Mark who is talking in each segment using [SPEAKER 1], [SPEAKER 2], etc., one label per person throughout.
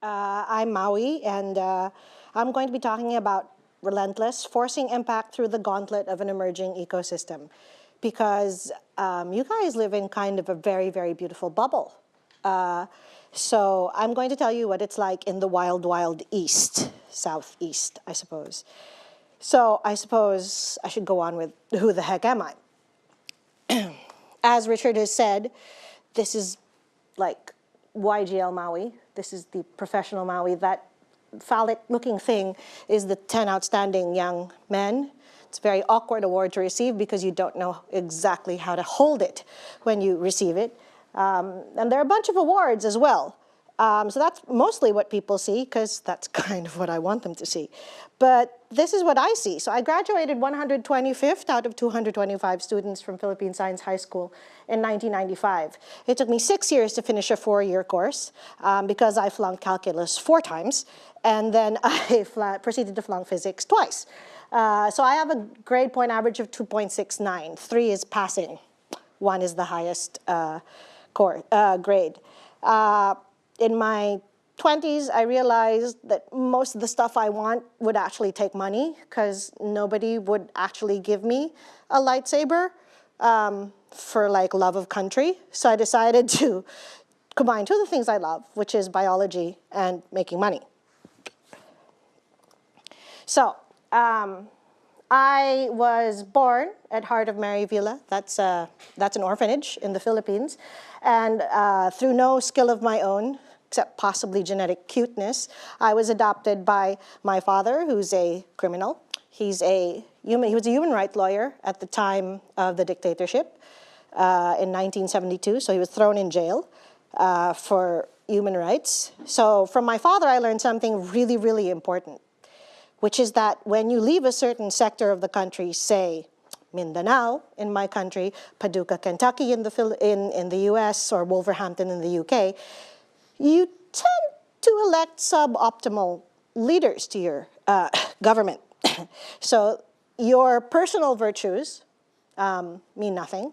[SPEAKER 1] I'm Maui, and I'm going to be talking about Relentless, forcing impact through the gauntlet of an emerging ecosystem. Because you guys live in kind of a very, very beautiful bubble. So I'm going to tell you what it's like in the wild, wild east, southeast, I suppose. So I suppose I should go on with who the heck am I? As Richard has said, this is like YGL Maui. This is the professional Maui. That phallic-looking thing is the 10 outstanding young men. It's a very awkward award to receive because you don't know exactly how to hold it when you receive it. And there are a bunch of awards as well. So that's mostly what people see, because that's kind of what I want them to see. But this is what I see. So I graduated 125th out of 225 students from Philippine Science High School in 1995. It took me 6 years to finish a 4-year course because I flunked calculus 4 times, and then I proceeded to flunk physics twice. So I have a grade point average of 2.69. 3 is passing. 1 is the highest grade. In my 20s, I realized that most of the stuff I want would actually take money, because nobody would actually give me a lightsaber for like love of country. So I decided to combine 2 of the things I love, which is biology and making money. So I was born at Heart of Mary Villa. That's an orphanage in the Philippines. And through no skill of my own, except possibly genetic cuteness, I was adopted by my father, who's a criminal. He was a human rights lawyer at the time of the dictatorship in 1972. So he was thrown in jail for human rights. So from my father, I learned something really, really important, which is that when you leave a certain sector of the country, say Mindanao in my country, Paducah, Kentucky in the US, or Wolverhampton in the UK, you tend to elect suboptimal leaders to your government. So your personal virtues mean nothing.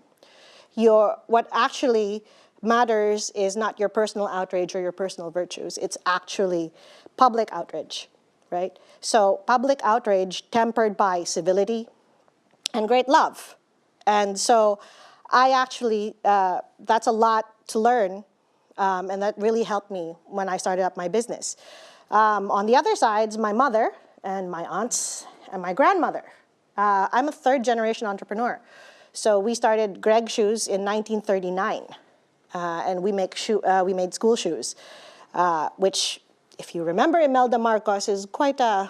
[SPEAKER 1] What actually matters is not your personal outrage or your personal virtues. It's actually public outrage, right? So public outrage tempered by civility and great love. And so I actually, that's a lot to learn, and that really helped me when I started up my business. On the other sides, my mother and my aunts and my grandmother. I'm a 3rd-generation entrepreneur. So we started Greg Shoes in 1939, and we made school shoes, which, if you remember, Imelda Marcos is quite a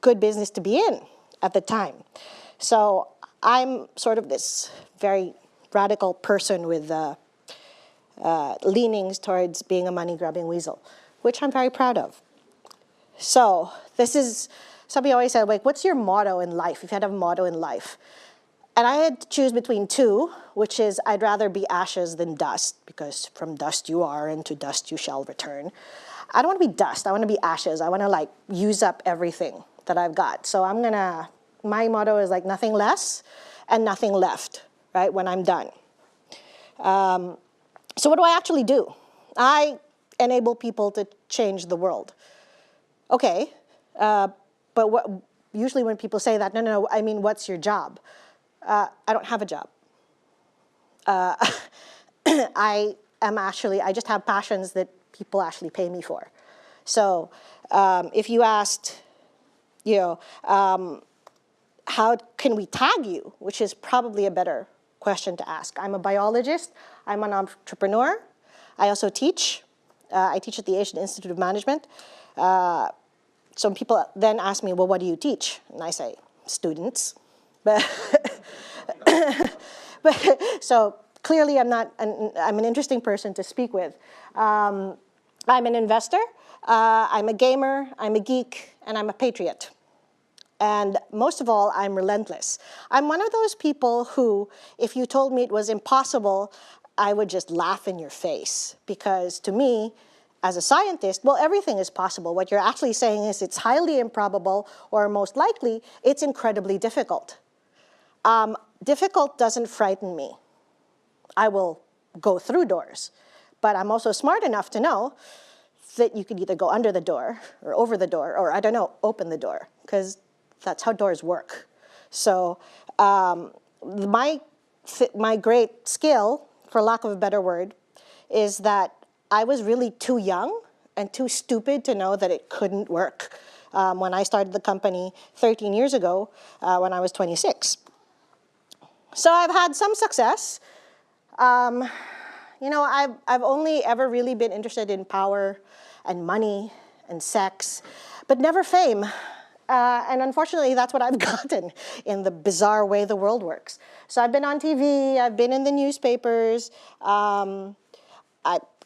[SPEAKER 1] good business to be in at the time. So I'm sort of this very radical person with leanings towards being a money-grubbing weasel, which I'm very proud of. So this is, somebody always said, like, what's your motto in life, if you had a motto in life? And I had to choose between 2, which is I'd rather be ashes than dust, because from dust you are and to dust you shall return. I don't want to be dust, I want to be ashes. I want to like use up everything that I've got. So my motto is like nothing less and nothing left, right, when I'm done. So what do I actually do? I enable people to change the world. Okay, but usually when people say that, no, I mean, what's your job? I don't have a job. I just have passions that people actually pay me for. So if you asked, how can we tag you, which is probably a better question to ask. I'm a biologist, I'm an entrepreneur, I also teach. I teach at the Asian Institute of Management. Some people then ask me, well, what do you teach? And I say, students. So clearly I'm an interesting person to speak with. I'm an investor, I'm a gamer, I'm a geek, and I'm a patriot. And most of all, I'm relentless. I'm one of those people who, if you told me it was impossible, I would just laugh in your face. Because to me, as a scientist, well, everything is possible. What you're actually saying is it's highly improbable, or most likely, it's incredibly difficult. Difficult doesn't frighten me. I will go through doors. But I'm also smart enough to know that you could either go under the door or over the door, or I don't know, open the door, because that's how doors work. So my great skill, for lack of a better word, is that I was really too young and too stupid to know that it couldn't work when I started the company 13 years ago when I was 26. So I've had some success. You know, I've only ever really been interested in power and money and sex, but never fame. And unfortunately, that's what I've gotten in the bizarre way the world works. So I've been on TV, I've been in the newspapers, I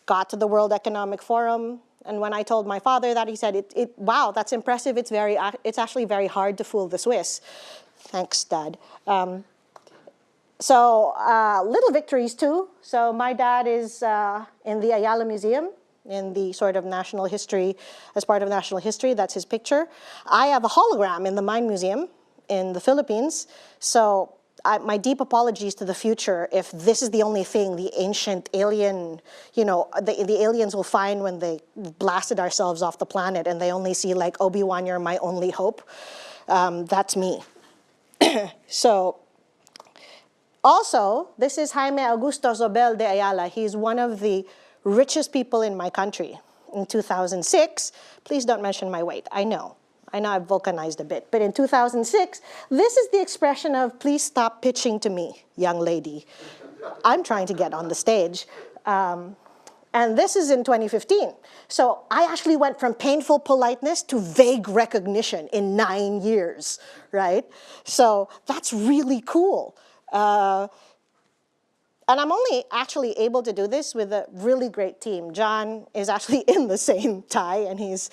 [SPEAKER 1] got to the World Economic Forum, and when I told my father that, he said, wow, that's impressive, it's actually very hard to fool the Swiss. Thanks, Dad. So little victories too. So my dad is in the Ayala Museum in the sort of national history, as part of national history, that's his picture. I have a hologram in the Mine Museum in the Philippines. So my deep apologies to the future if this is the only thing the ancient alien, you know, the aliens will find when they blasted ourselves off the planet and they only see like, Obi-Wan, you're my only hope. That's me. So, also, this is Jaime Augusto Zobel de Ayala. He's one of the richest people in my country. In 2006, please don't mention my weight. I know I've vulcanized a bit. But in 2006, this is the expression of, please stop pitching to me, young lady. I'm trying to get on the stage. And this is in 2015. So I actually went from painful politeness to vague recognition in 9 years, right? So that's really cool. And I'm only actually able to do this with a really great team. John is actually in the same tie, and he's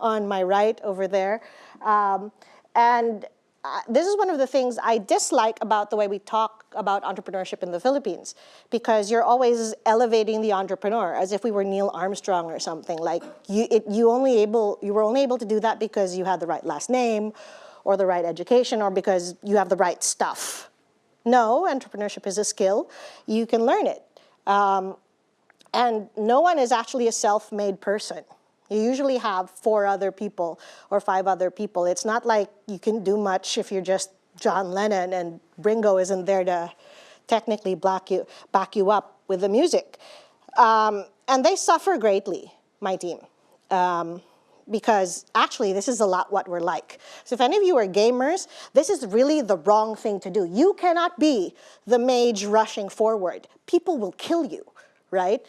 [SPEAKER 1] on my right over there. This is one of the things I dislike about the way we talk about entrepreneurship in the Philippines, because you're always elevating the entrepreneur as if we were Neil Armstrong or something. Like you were only able to do that because you had the right last name, or the right education, or because you have the right stuff. No, entrepreneurship is a skill. You can learn it. And no one is actually a self-made person. You usually have 4 other people or 5 other people. It's not like you can do much if you're just John Lennon and Ringo isn't there to technically back you up with the music. And they suffer greatly, my team. Because actually, this is a lot what we're like. So if any of you are gamers, this is really the wrong thing to do. You cannot be the mage rushing forward. People will kill you, right?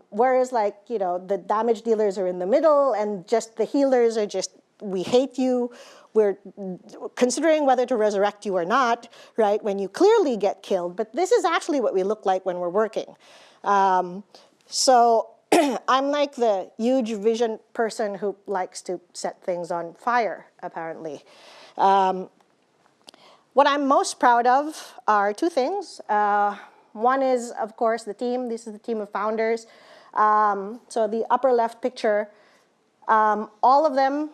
[SPEAKER 1] Whereas like, you know, the damage dealers are in the middle and just the healers are just, we hate you. We're considering whether to resurrect you or not, right? When you clearly get killed. But this is actually what we look like when we're working. So I'm like the huge vision person who likes to set things on fire, apparently. What I'm most proud of are 2 things. One is, of course, the team. This is the team of founders. So the upper left picture, all of them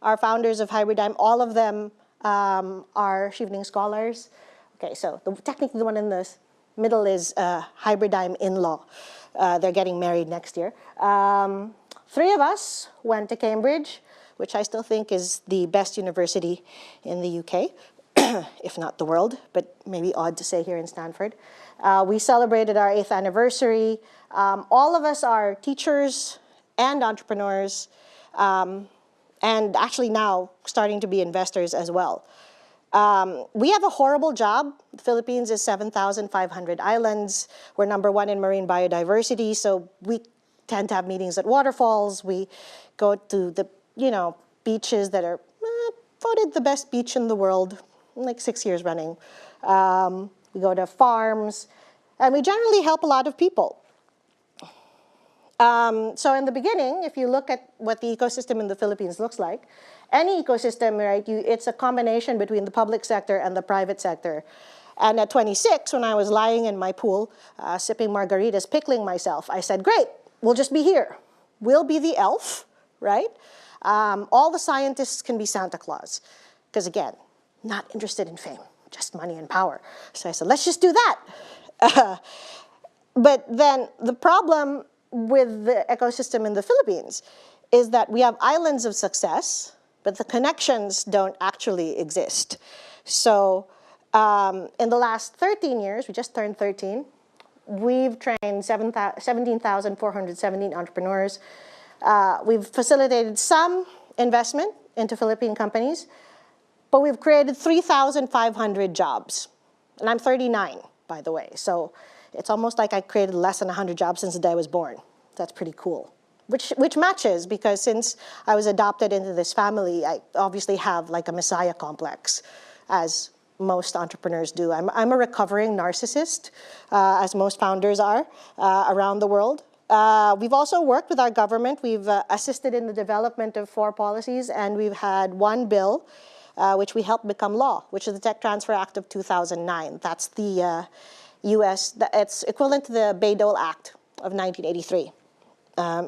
[SPEAKER 1] are founders of Hybridigm. All of them are Shivning scholars. Okay, so technically the one in the middle is Hybridigm in-law. They're getting married next year. 3 of us went to Cambridge, which I still think is the best university in the UK, if not the world, but maybe odd to say here in Stanford. We celebrated our 8th anniversary. All of us are teachers and entrepreneurs, and actually now starting to be investors as well. We have a horrible job. The Philippines is 7,500 islands. We're #1 in marine biodiversity, so we tend to have meetings at waterfalls. We go to the, you know, beaches that are voted the best beach in the world, like 6 years running. We go to farms, and we generally help a lot of people. So in the beginning, if you look at what the ecosystem in the Philippines looks like, any ecosystem, right, it's a combination between the public sector and the private sector. And at 26, when I was lying in my pool, sipping margaritas, pickling myself, I said, great, we'll just be here. We'll be the elf, right? All the scientists can be Santa Claus. Because again, not interested in fame, just money and power. So I said, let's just do that. But then the problem with the ecosystem in the Philippines is that we have islands of success, but the connections don't actually exist. So in the last 13 years, we just turned 13, we've trained 17,417 entrepreneurs. We've facilitated some investment into Philippine companies, but we've created 3,500 jobs. And I'm 39, by the way. So it's almost like I created less than 100 jobs since the day I was born. That's pretty cool. Which matches, because since I was adopted into this family, I obviously have like a messiah complex, as most entrepreneurs do. I'm a recovering narcissist, as most founders are around the world. We've also worked with our government. We've assisted in the development of 4 policies, and we've had 1 bill which we helped become law, which is the Tech Transfer Act of 2009. That's the US, it's equivalent to the Bayh-Dole Act of 1983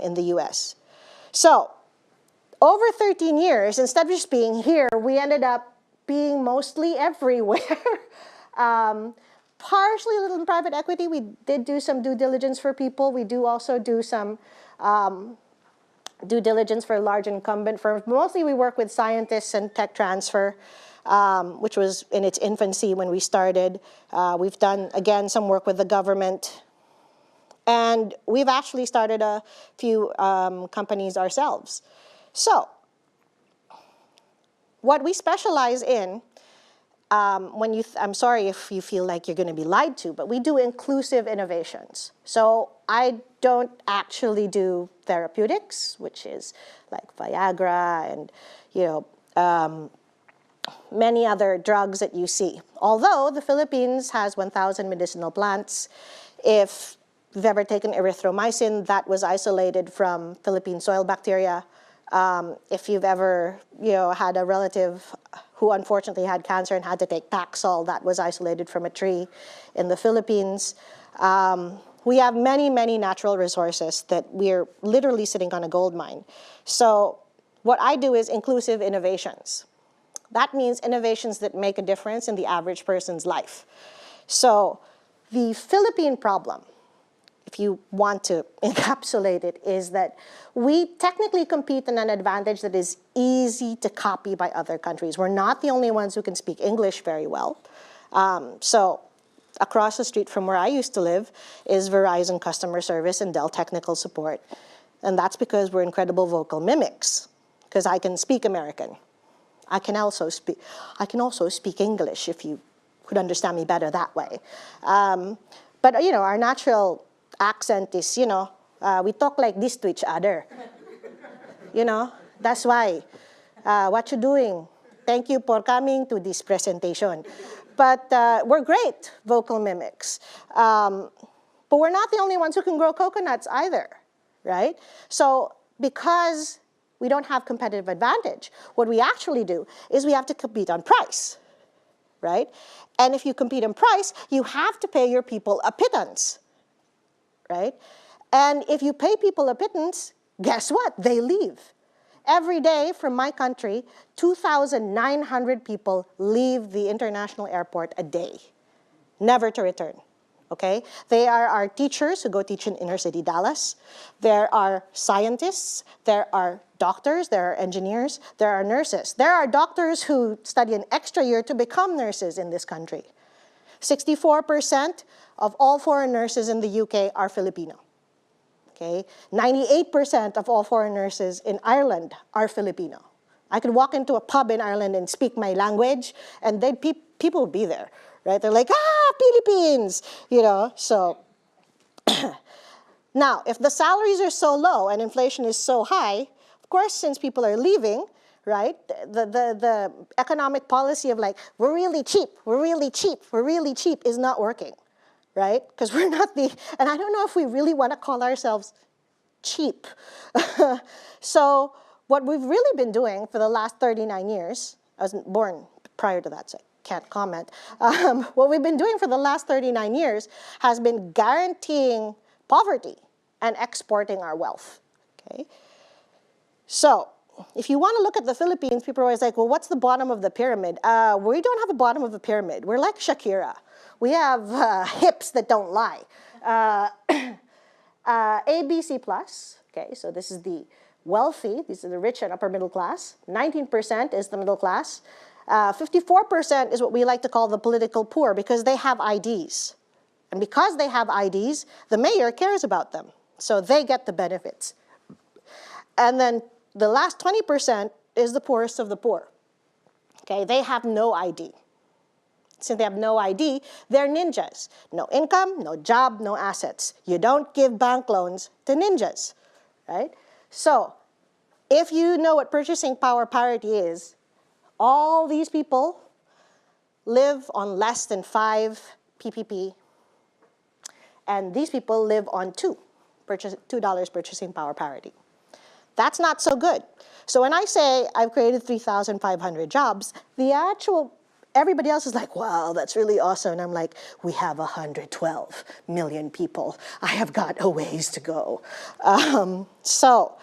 [SPEAKER 1] in the US. So over 13 years, instead of just being here, we ended up being mostly everywhere. Partially a little in private equity. We did do some due diligence for people. We do also do some due diligence for large incumbent firms. Mostly we work with scientists and tech transfer, which was in its infancy when we started. We've done, again, some work with the government. And we've actually started a few companies ourselves. So what we specialize in, I'm sorry if you feel like you're going to be lied to, but we do inclusive innovations. So I don't actually do therapeutics, which is like Viagra and many other drugs that you see. Although the Philippines has 1,000 medicinal plants. If you've ever taken erythromycin, that was isolated from Philippine soil bacteria. If you've ever had a relative who unfortunately had cancer and had to take Paxil, that was isolated from a tree in the Philippines. We have many, many natural resources that we're literally sitting on a gold mine. So what I do is inclusive innovations. That means innovations that make a difference in the average person's life. So the Philippine problem, if you want to encapsulate it, is that we technically compete in an advantage that is easy to copy by other countries. We're not the only ones who can speak English very well. So across the street from where I used to live is Verizon customer service and Dell technical support. And that's because we're incredible vocal mimics, because I can speak American. I can also speak English if you could understand me better that way. But our natural accent is, we talk like this to each other. That's why. What you doing? Thank you for coming to this presentation. But we're great vocal mimics. But we're not the only ones who can grow coconuts either, right? So because we don't have competitive advantage, what we actually do is we have to compete on price, right? And if you compete on price, you have to pay your people a pittance, right? And if you pay people a pittance, guess what? They leave. Every day from my country, 2,900 people leave the international airport a day, never to return, okay? They are our teachers who go teach in inner city Dallas. There are scientists, there are doctors, there are engineers, there are nurses. There are doctors who study an extra year to become nurses in this country. 64% of all foreign nurses in the UK are Filipino. Okay, 98% of all foreign nurses in Ireland are Filipino. I could walk into a pub in Ireland and speak my language, and people would be there, right? They're like, Philippines, so. Now, if the salaries are so low and inflation is so high, of course, since people are leaving, right, the economic policy of like, we're really cheap, we're really cheap, we're really cheap is not working. Right? Because we're not and I don't know if we really want to call ourselves cheap. So what we've really been doing for the last 39 years, I wasn't born prior to that, so I can't comment. What we've been doing for the last 39 years has been guaranteeing poverty and exporting our wealth, okay? So if you want to look at the Philippines, people are always like, well, what's the bottom of the pyramid? We don't have a bottom of the pyramid. We're like Shakira. We have hips that don't lie. ABC plus, okay, so this is the wealthy, these are the rich and upper middle class. 19% is the middle class. 54% is what we like to call the political poor because they have IDs. And because they have IDs, the mayor cares about them. So they get the benefits. And then the last 20% is the poorest of the poor. Okay, they have no ID. Since they have no ID, they're ninjas. No income, no job, no assets. You don't give bank loans to ninjas, right? So if you know what purchasing power parity is, all these people live on less than 5 PPP, and these people live on $2 purchasing power parity. That's not so good. So when I say I've created 3,500 jobs, everybody else is like, wow, that's really awesome. And I'm like, we have 112 million people. I have got a ways to go. So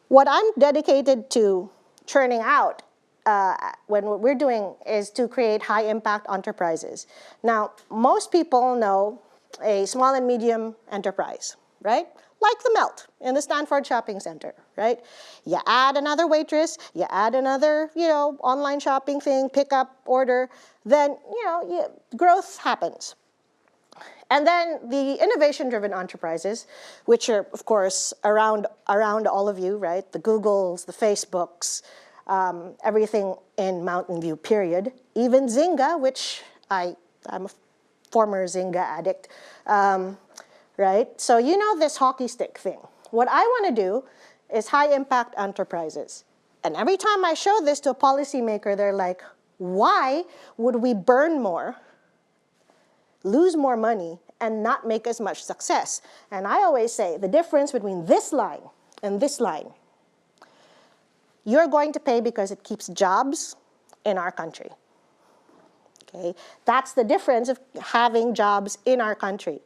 [SPEAKER 1] what I'm dedicated to churning out when what we're doing is to create high-impact enterprises. Now, most people know a small and medium enterprise, right? Like the Melt in the Stanford shopping center, right? You add another waitress, you add another, online shopping thing, pick up, order, then, growth happens. And then the innovation-driven enterprises, which are, of course, around all of you, right? The Googles, the Facebooks, everything in Mountain View, period. Even Zynga, which I'm a former Zynga addict, right? So you know this hockey stick thing. What I want to do is high-impact enterprises. And every time I show this to a policymaker, they're like, why would we burn more, lose more money, and not make as much success? And I always say, the difference between this line and this line, you're going to pay because it keeps jobs in our country. Okay? That's the difference of having jobs in our country.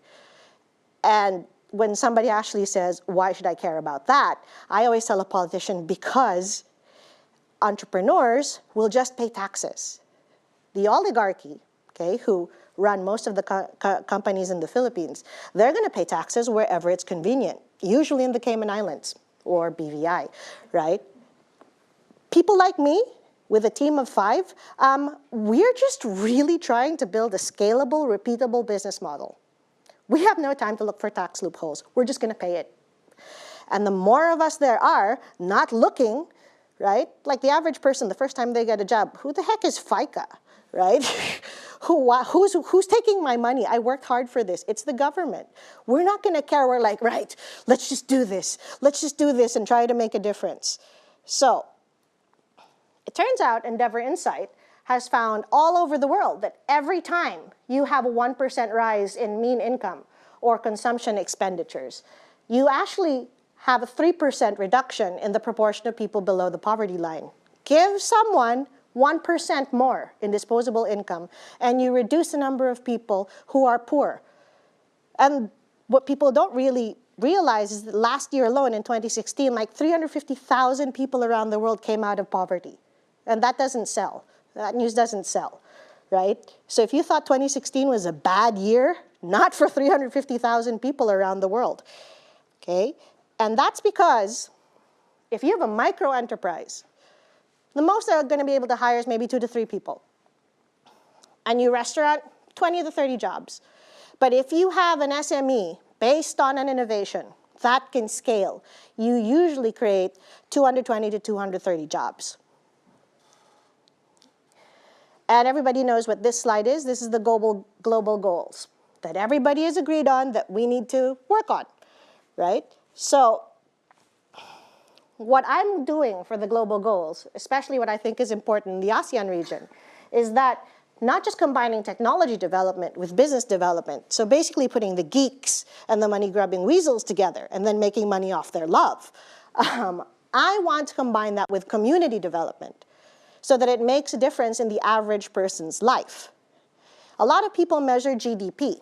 [SPEAKER 1] And when somebody actually says, why should I care about that? I always tell a politician, because entrepreneurs will just pay taxes. The oligarchy, okay, who run most of the companies in the Philippines, they're going to pay taxes wherever it's convenient, usually in the Cayman Islands or BVI, right? People like me, with a team of 5, we're just really trying to build a scalable, repeatable business model. We have no time to look for tax loopholes. We're just going to pay it. And the more of us there are not looking, right? Like the average person, the first time they get a job, who the heck is FICA, right? Who's taking my money? I worked hard for this. It's the government. We're not going to care. We're like, right, let's just do this. Let's just do this and try to make a difference. So it turns out Endeavor Insight has found all over the world that every time you have a 1% rise in mean income or consumption expenditures, you actually have a 3% reduction in the proportion of people below the poverty line. Give someone 1% more in disposable income, and you reduce the number of people who are poor. And what people don't really realize is that last year alone, in 2016, like 350,000 people around the world came out of poverty. And that doesn't sell. That news doesn't sell, right? So if you thought 2016 was a bad year, not for 350,000 people around the world, okay? And that's because if you have a micro enterprise, the most they're going to be able to hire is maybe 2 to 3 people. A new restaurant, 20 to 30 jobs. But if you have an SME based on an innovation that can scale, you usually create 220 to 230 jobs. And everybody knows what this slide is. This is the global goals that everybody has agreed on that we need to work on, right? So what I'm doing for the global goals, especially what I think is important in the ASEAN region, is that not just combining technology development with business development, so basically putting the geeks and the money-grubbing weasels together and then making money off their love. I want to combine that with community development, so that it makes a difference in the average person's life. A lot of people measure GDP.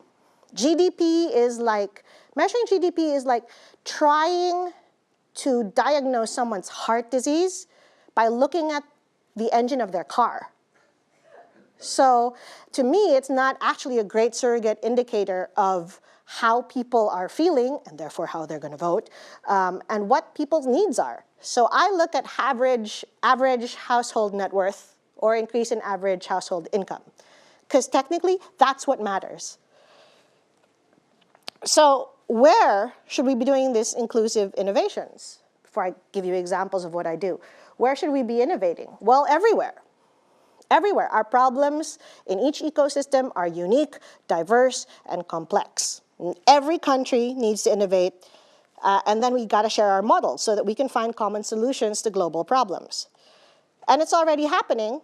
[SPEAKER 1] Measuring GDP is like trying to diagnose someone's heart disease by looking at the engine of their car. So to me, it's not actually a great surrogate indicator of how people are feeling, and therefore how they're going to vote, and what people's needs are. So I look at average household net worth or increase in average household income, because technically that's what matters. So where should we be doing these inclusive innovations? Before I give you examples of what I do, where should we be innovating? Well, everywhere. Everywhere. Our problems in each ecosystem are unique, diverse, and complex. Every country needs to innovate, and then we got to share our models so that we can find common solutions to global problems. And it's already happening,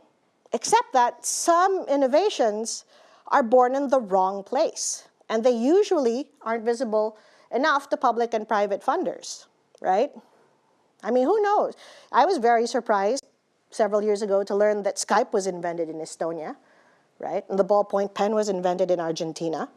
[SPEAKER 1] except that some innovations are born in the wrong place, and they usually aren't visible enough to public and private funders, right? I mean, who knows? I was very surprised several years ago to learn that Skype was invented in Estonia, right? And the ballpoint pen was invented in Argentina,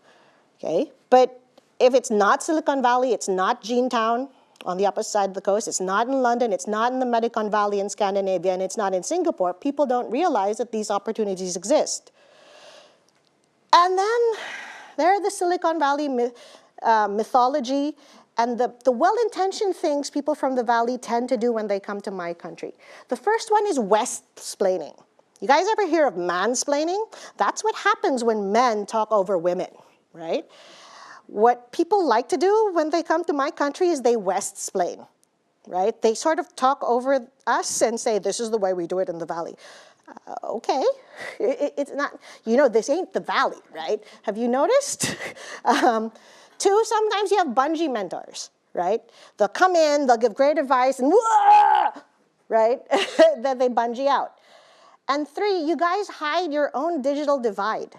[SPEAKER 1] okay? But if it's not Silicon Valley, it's not Genetown on the upper side of the coast, it's not in London, it's not in the Medicon Valley in Scandinavia, and it's not in Singapore, people don't realize that these opportunities exist. And then there are the Silicon Valley mythology and the well-intentioned things people from the Valley tend to do when they come to my country. The first one is West-splaining. You guys ever hear of mansplaining? That's what happens when men talk over women, right? What people like to do when they come to my country is they West-splain, right? They sort of talk over us and say, this is the way we do it in the Valley. Okay, it's not, you know, this ain't the Valley, right? Have you noticed? Two, sometimes you have bungee mentors, right? They'll come in, they'll give great advice, and whoa, right? Then they bungee out. And three, you guys hide your own digital divide,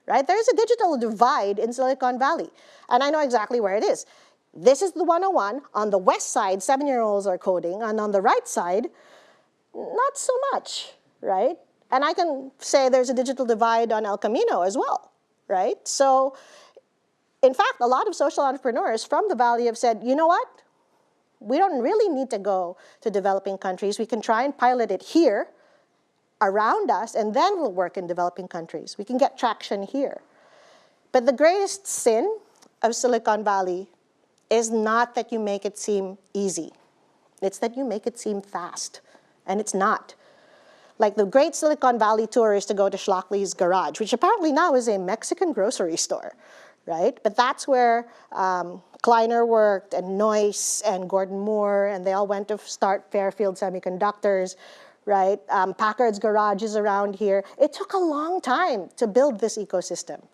[SPEAKER 1] right? There's a digital divide in Silicon Valley, and I know exactly where it is. This is the 101. On the west side, 7-year-olds are coding, and on the right side, not so much, right? And I can say there's a digital divide on El Camino as well, right? So, in fact, a lot of social entrepreneurs from the Valley have said, you know what? We don't really need to go to developing countries. We can try and pilot it here, around us, and then we'll work in developing countries. We can get traction here. But the greatest sin of Silicon Valley is not that you make it seem easy. It's that you make it seem fast, and it's not. Like the great Silicon Valley tour is to go to Schlockley's garage, which apparently now is a Mexican grocery store, right? But that's where Kleiner worked, and Noyce, and Gordon Moore, and they all went to start Fairfield Semiconductors, right? Packard's garage is around here. It took a long time to build this ecosystem.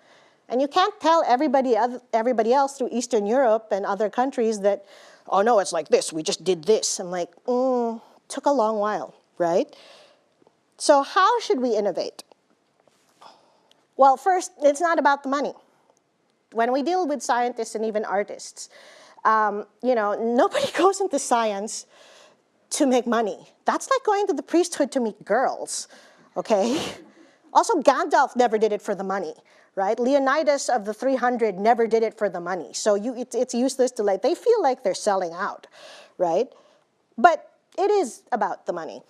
[SPEAKER 1] And you can't tell everybody else through Eastern Europe and other countries that, oh no, it's like this, we just did this. I'm like, took a long while, right? So how should we innovate? Well, first, it's not about the money. When we deal with scientists and even artists, you know, nobody goes into science to make money. That's like going to the priesthood to meet girls, okay? Also, Gandalf never did it for the money, right? Leonidas of the 300 never did it for the money. So it's useless to like, they feel like they're selling out, right? But it is about the money.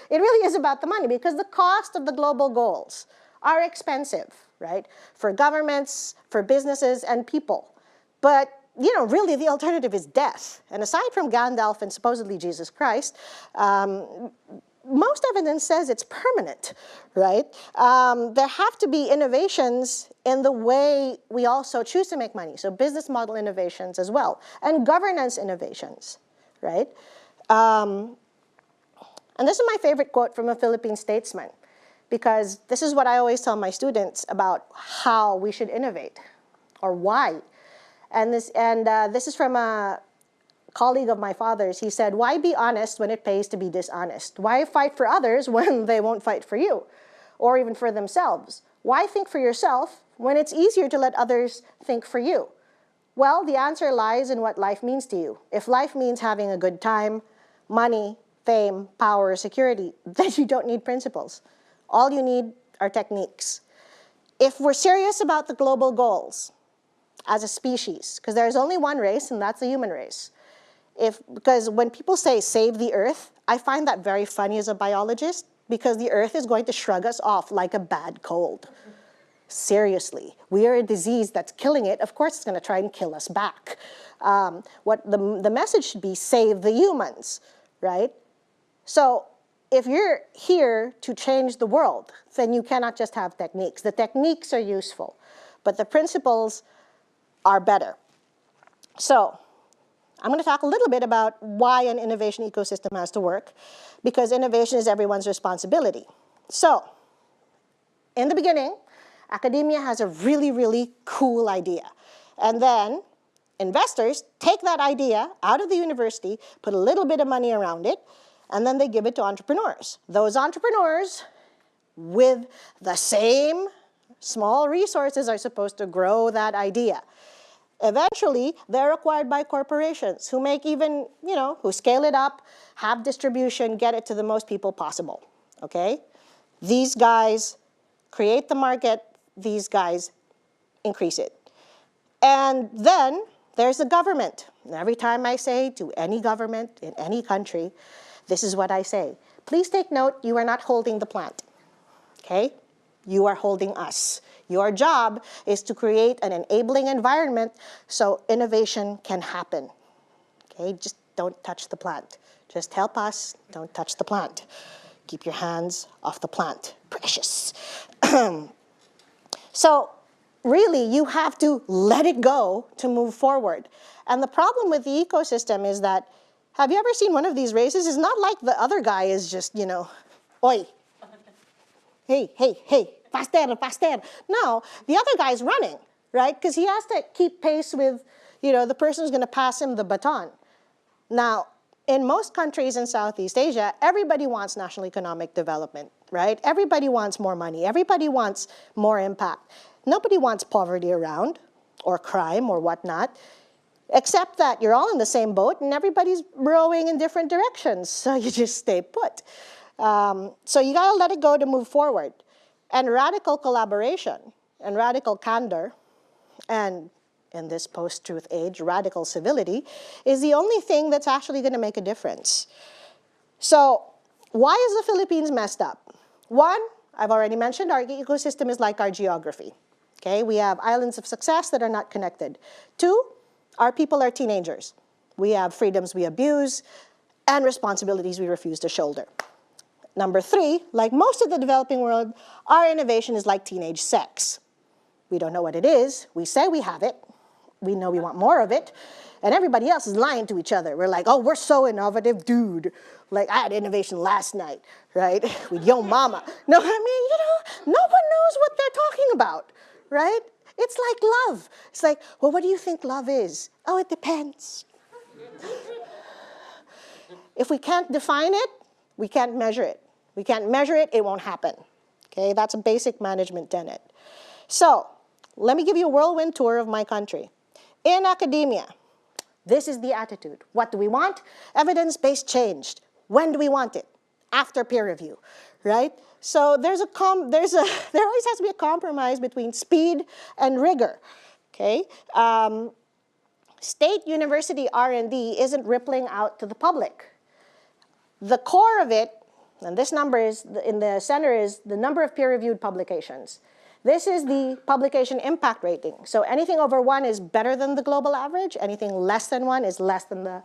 [SPEAKER 1] It really is about the money because the cost of the global goals are expensive, right? For governments, for businesses, and people. But, you know, really the alternative is death. And aside from Gandalf and supposedly Jesus Christ, most evidence says it's permanent, right? There have to be innovations in the way we also choose to make money. So business model innovations as well, and governance innovations, right? And this is my favorite quote from a Philippine statesman, because this is what I always tell my students about how we should innovate, or why. And this is from a colleague of my father's. He said, why be honest when it pays to be dishonest? Why fight for others when they won't fight for you, or even for themselves? Why think for yourself when it's easier to let others think for you? Well, the answer lies in what life means to you. If life means having a good time, money, fame, power, security, then you don't need principles. All you need are techniques. If we're serious about the global goals as a species, because there's only one race, and that's the human race. Because when people say save the earth, I find that very funny as a biologist, because the earth is going to shrug us off like a bad cold. seriously. We are a disease that's killing it. Of course, it's going to try and kill us back. What the message should be, save the humans, right? So if you're here to change the world, then you cannot just have techniques. The techniques are useful, but the principles are better. So I'm going to talk a little bit about why an innovation ecosystem has to work, because innovation is everyone's responsibility. So in the beginning, academia has a really, really cool idea. And then investors take that idea out of the university, put a little bit of money around it, and then they give it to entrepreneurs. Those entrepreneurs, with the same small resources, are supposed to grow that idea. Eventually, they're acquired by corporations who make even, who scale it up, have distribution, get it to the most people possible, okay? These guys create the market, these guys increase it. And then there's the government. And every time I say to any government in any country, this is what I say. Please take note, you are not holding the plant, okay? You are holding us. Your job is to create an enabling environment so innovation can happen, okay? Just don't touch the plant. Just help us, don't touch the plant. Keep your hands off the plant. Precious. So really, you have to let it go to move forward. And the problem with the ecosystem is that, have you ever seen one of these races? It's not like the other guy is just, oi, hey, hey, hey, faster, faster. No, the other guy's running, right? Because he has to keep pace with, the person who's going to pass him the baton. Now, in most countries in Southeast Asia, everybody wants national economic development, right? Everybody wants more money. Everybody wants more impact. Nobody wants poverty around, or crime, or whatnot, except that you're all in the same boat and everybody's rowing in different directions, so you just stay put. So you gotta let it go to move forward. And radical collaboration and radical candor, and in this post-truth age, radical civility, is the only thing that's actually gonna make a difference. So why is the Philippines messed up? One, I've already mentioned, our ecosystem is like our geography. Okay, we have islands of success that are not connected. Two, our people are teenagers. We have freedoms we abuse and responsibilities we refuse to shoulder. Number three, like most of the developing world, our innovation is like teenage sex. We don't know what it is. We say we have it. We know we want more of it. And everybody else is lying to each other. We're like, oh, we're so innovative, dude. Like, I had innovation last night, right? With Yo Mama. No, I mean, no one knows what they're talking about, right? It's like love. It's like, well, what do you think love is? Oh, it depends. If we can't define it, we can't measure it. We can't measure it, it won't happen. Okay, that's a basic management tenet. So, let me give you a whirlwind tour of my country. In academia, this is the attitude. What do we want? Evidence-based change. When do we want it? After peer review, right? So there always has to be a compromise between speed and rigor, okay? State university R&D isn't rippling out to the public. The core of it, and this number is, in the center is the number of peer-reviewed publications. This is the publication impact rating. So anything over 1 is better than the global average. Anything less than 1 is less than the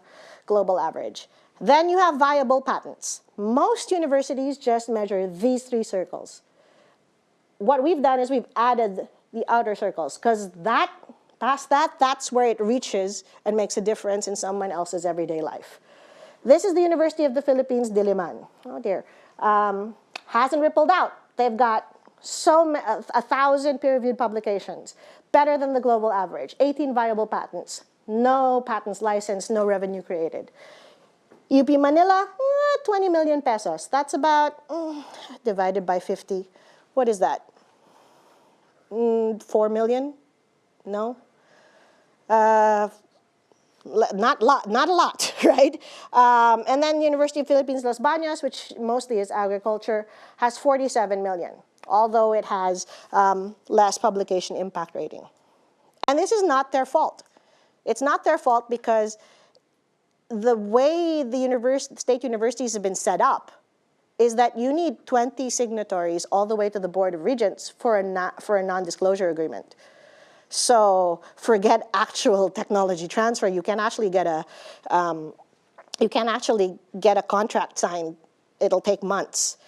[SPEAKER 1] global average. Then you have viable patents. Most universities just measure these 3 circles. What we've done is we've added the outer circles, because past that, that's where it reaches and makes a difference in someone else's everyday life. This is the University of the Philippines, Diliman. Oh dear. Hasn't rippled out. They've got 1,000 peer-reviewed publications, better than the global average, 18 viable patents, no patents licensed, no revenue created. UP Manila, 20 million pesos. That's about, divided by 50, what is that? 4 million? No? Not a lot, right? And then University of Philippines, Las Bañas, which mostly is agriculture, has 47 million, although it has less publication impact rating. And this is not their fault. It's not their fault because the way the state universities have been set up, is that you need 20 signatories all the way to the Board of Regents for a non-disclosure agreement. So forget actual technology transfer. You can actually get a contract signed. It'll take months.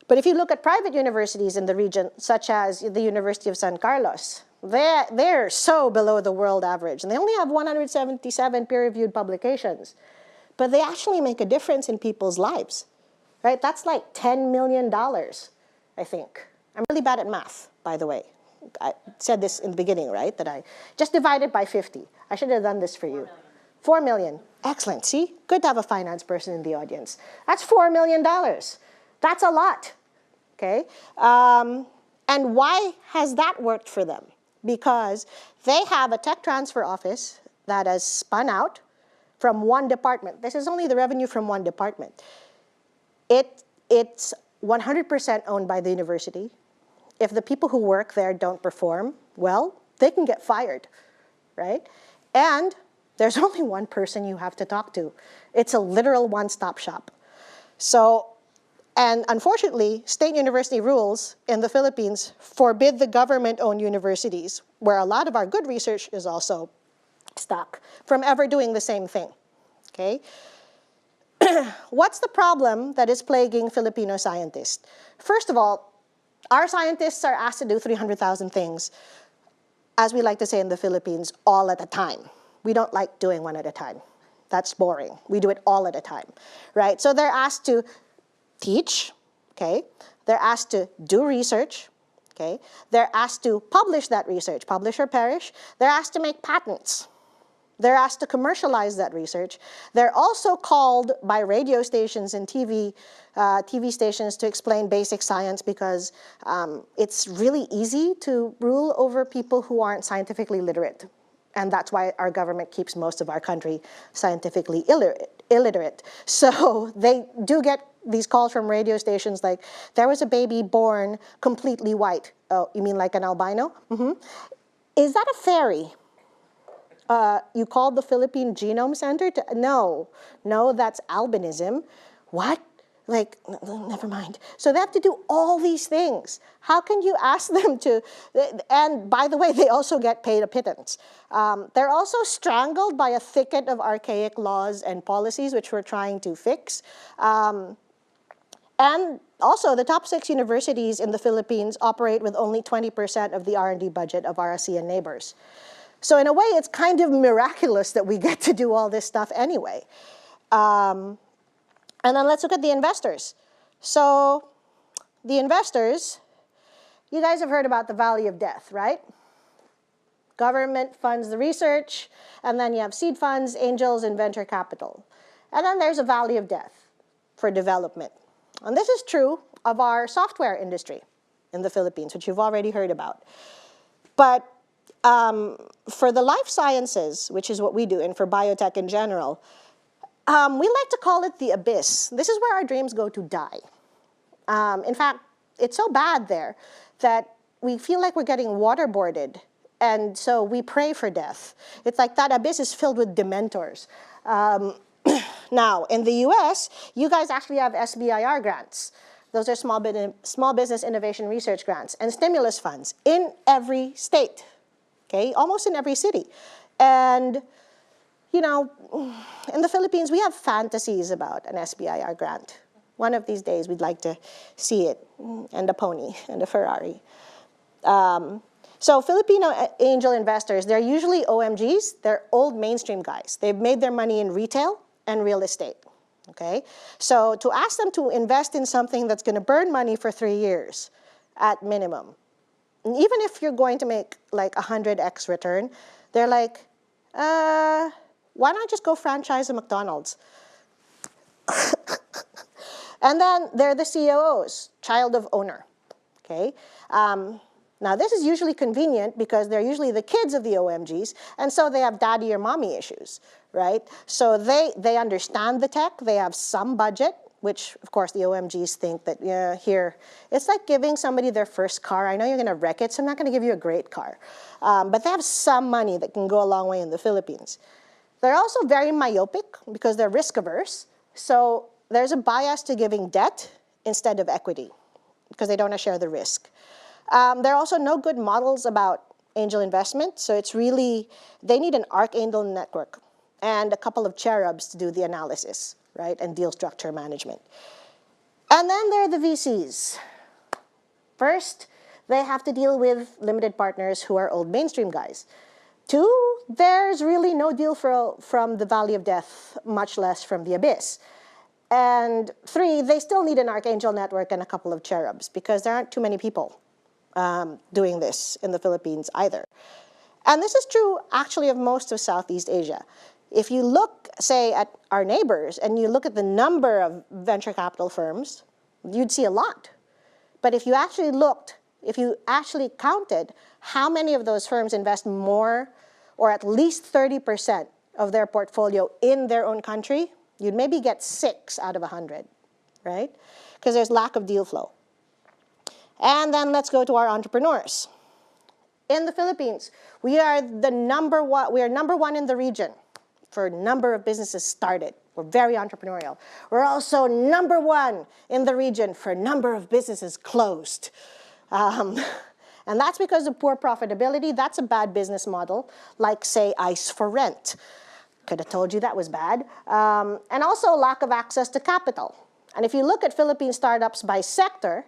[SPEAKER 1] But if you look at private universities in the region, such as the University of San Carlos, they're so below the world average. And they only have 177 peer-reviewed publications. But they actually make a difference in people's lives, right? That's like $10 million, I think. I'm really bad at math, by the way. I said this in the beginning, right? That I just divided by 50. I should have done this for you. 4 million. Excellent. See? Good to have a finance person in the audience. That's $4 million. That's a lot. Okay? And why has that worked for them? Because they have a tech transfer office that has spun out from one department. This is only the revenue from one department. It's 100% owned by the university. If the people who work there don't perform well, they can get fired, right? And there's only one person you have to talk to. It's a literal one-stop shop. So, and unfortunately, state university rules in the Philippines forbid the government-owned universities, where a lot of our good research is also stuck, from ever doing the same thing, okay? What's the problem that is plaguing Filipino scientists? First of all, our scientists are asked to do 300,000 things, as we like to say in the Philippines, all at a time. We don't like doing one at a time. That's boring. We do it all at a time, right? So they're asked to teach, okay? They're asked to do research, okay? They're asked to publish that research, publish or perish. They're asked to make patents. They're asked to commercialize that research. They're also called by radio stations and TV stations to explain basic science because it's really easy to rule over people who aren't scientifically literate. And that's why our government keeps most of our country scientifically illiterate. So they do get these calls from radio stations like, there was a baby born completely white. Oh, you mean like an albino? Mm-hmm. Is that a fairy? You called the Philippine Genome Center? No, that's albinism. What? Like, never mind. So they have to do all these things. How can you ask them to, and by the way, they also get paid a pittance. They're also strangled by a thicket of archaic laws and policies, which we're trying to fix. And also, the top 6 universities in the Philippines operate with only 20% of the R&D budget of our ASEAN neighbors. So in a way, it's kind of miraculous that we get to do all this stuff anyway. And then let's look at the investors. So the investors, you guys have heard about the valley of death, right? Government funds the research, and then you have seed funds, angels, and venture capital. And then there's a valley of death for development. And this is true of our software industry in the Philippines, which you've already heard about. But for the life sciences, which is what we do, and for biotech in general, we like to call it the abyss. This is where our dreams go to die. In fact, it's so bad there that we feel like we're getting waterboarded, and so we pray for death. It's like that abyss is filled with dementors. Now, in the US, you guys actually have SBIR grants. Those are small business innovation research grants and stimulus funds in every state. Okay, almost in every city. And, you know, in the Philippines, we have fantasies about an SBIR grant. One of these days, we'd like to see it, and a pony, and a Ferrari. So Filipino angel investors, they're usually OMGs. They're old mainstream guys. They've made their money in retail and real estate. Okay? So to ask them to invest in something that's going to burn money for 3 years at minimum, and even if you're going to make like 100x return, they're like, why not just go franchise a McDonald's? And then they're the COOs, child of owner, okay? Now this is usually convenient because they're usually the kids of the OMGs, and so they have daddy or mommy issues, right? So they understand the tech, they have some budget, which, of course, the OMGs think that, yeah, here, it's like giving somebody their first car. I know you're going to wreck it, so I'm not going to give you a great car. But they have some money that can go a long way in the Philippines. They're also very myopic because they're risk averse. So there's a bias to giving debt instead of equity because they don't want to share the risk. There are also no good models about angel investment, so it's really, they need an archangel network and a couple of cherubs to do the analysis, right, and deal structure management. And then there are the VCs. First, they have to deal with limited partners who are old mainstream guys. Two, there's really no deal from the valley of death, much less from the abyss. And three, they still need an archangel network and a couple of cherubs because there aren't too many people doing this in the Philippines either. And this is true actually of most of Southeast Asia. If you look, say, at our neighbors and you look at the number of venture capital firms, you'd see a lot. But if you actually looked, if you actually counted how many of those firms invest more or at least 30% of their portfolio in their own country, you'd maybe get 6 out of 100, right? Because there's lack of deal flow. And then let's go to our entrepreneurs. In the Philippines, we are number one in the region for number of businesses started. We're very entrepreneurial. We're also number one in the region for number of businesses closed. And that's because of poor profitability. That's a bad business model, like, say, ICE for rent. Could have told you that was bad. And also lack of access to capital. And if you look at Philippine startups by sector,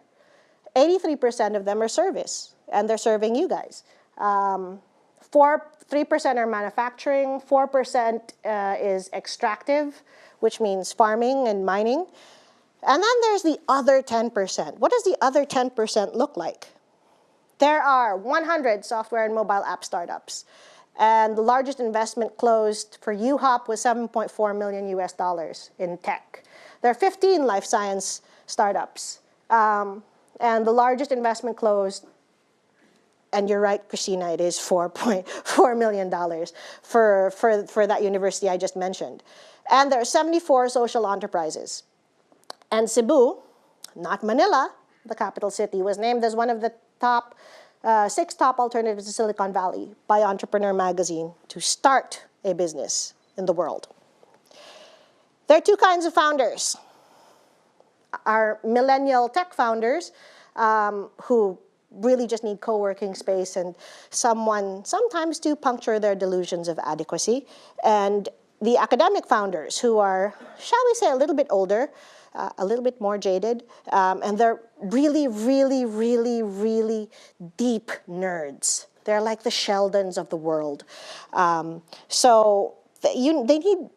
[SPEAKER 1] 83% of them are service, and they're serving you guys. 3% are manufacturing, 4% is extractive, which means farming and mining. And then there's the other 10%. What does the other 10% look like? There are 100 software and mobile app startups. And the largest investment closed for UHOP was $7.4 million in tech. There are 15 life science startups. And the largest investment closed, and you're right, Christina, it is $4.4 million for that university I just mentioned. And there are 74 social enterprises. And Cebu, not Manila, the capital city, was named as one of the top 6 top alternatives to Silicon Valley by Entrepreneur magazine to start a business in the world. There are 2 kinds of founders. Our millennial tech founders who really just need co-working space and someone sometimes to puncture their delusions of adequacy. And the academic founders who are, shall we say, a little bit older, a little bit more jaded, and they're really, really, really, really deep nerds. They're like the Sheldons of the world. So they need,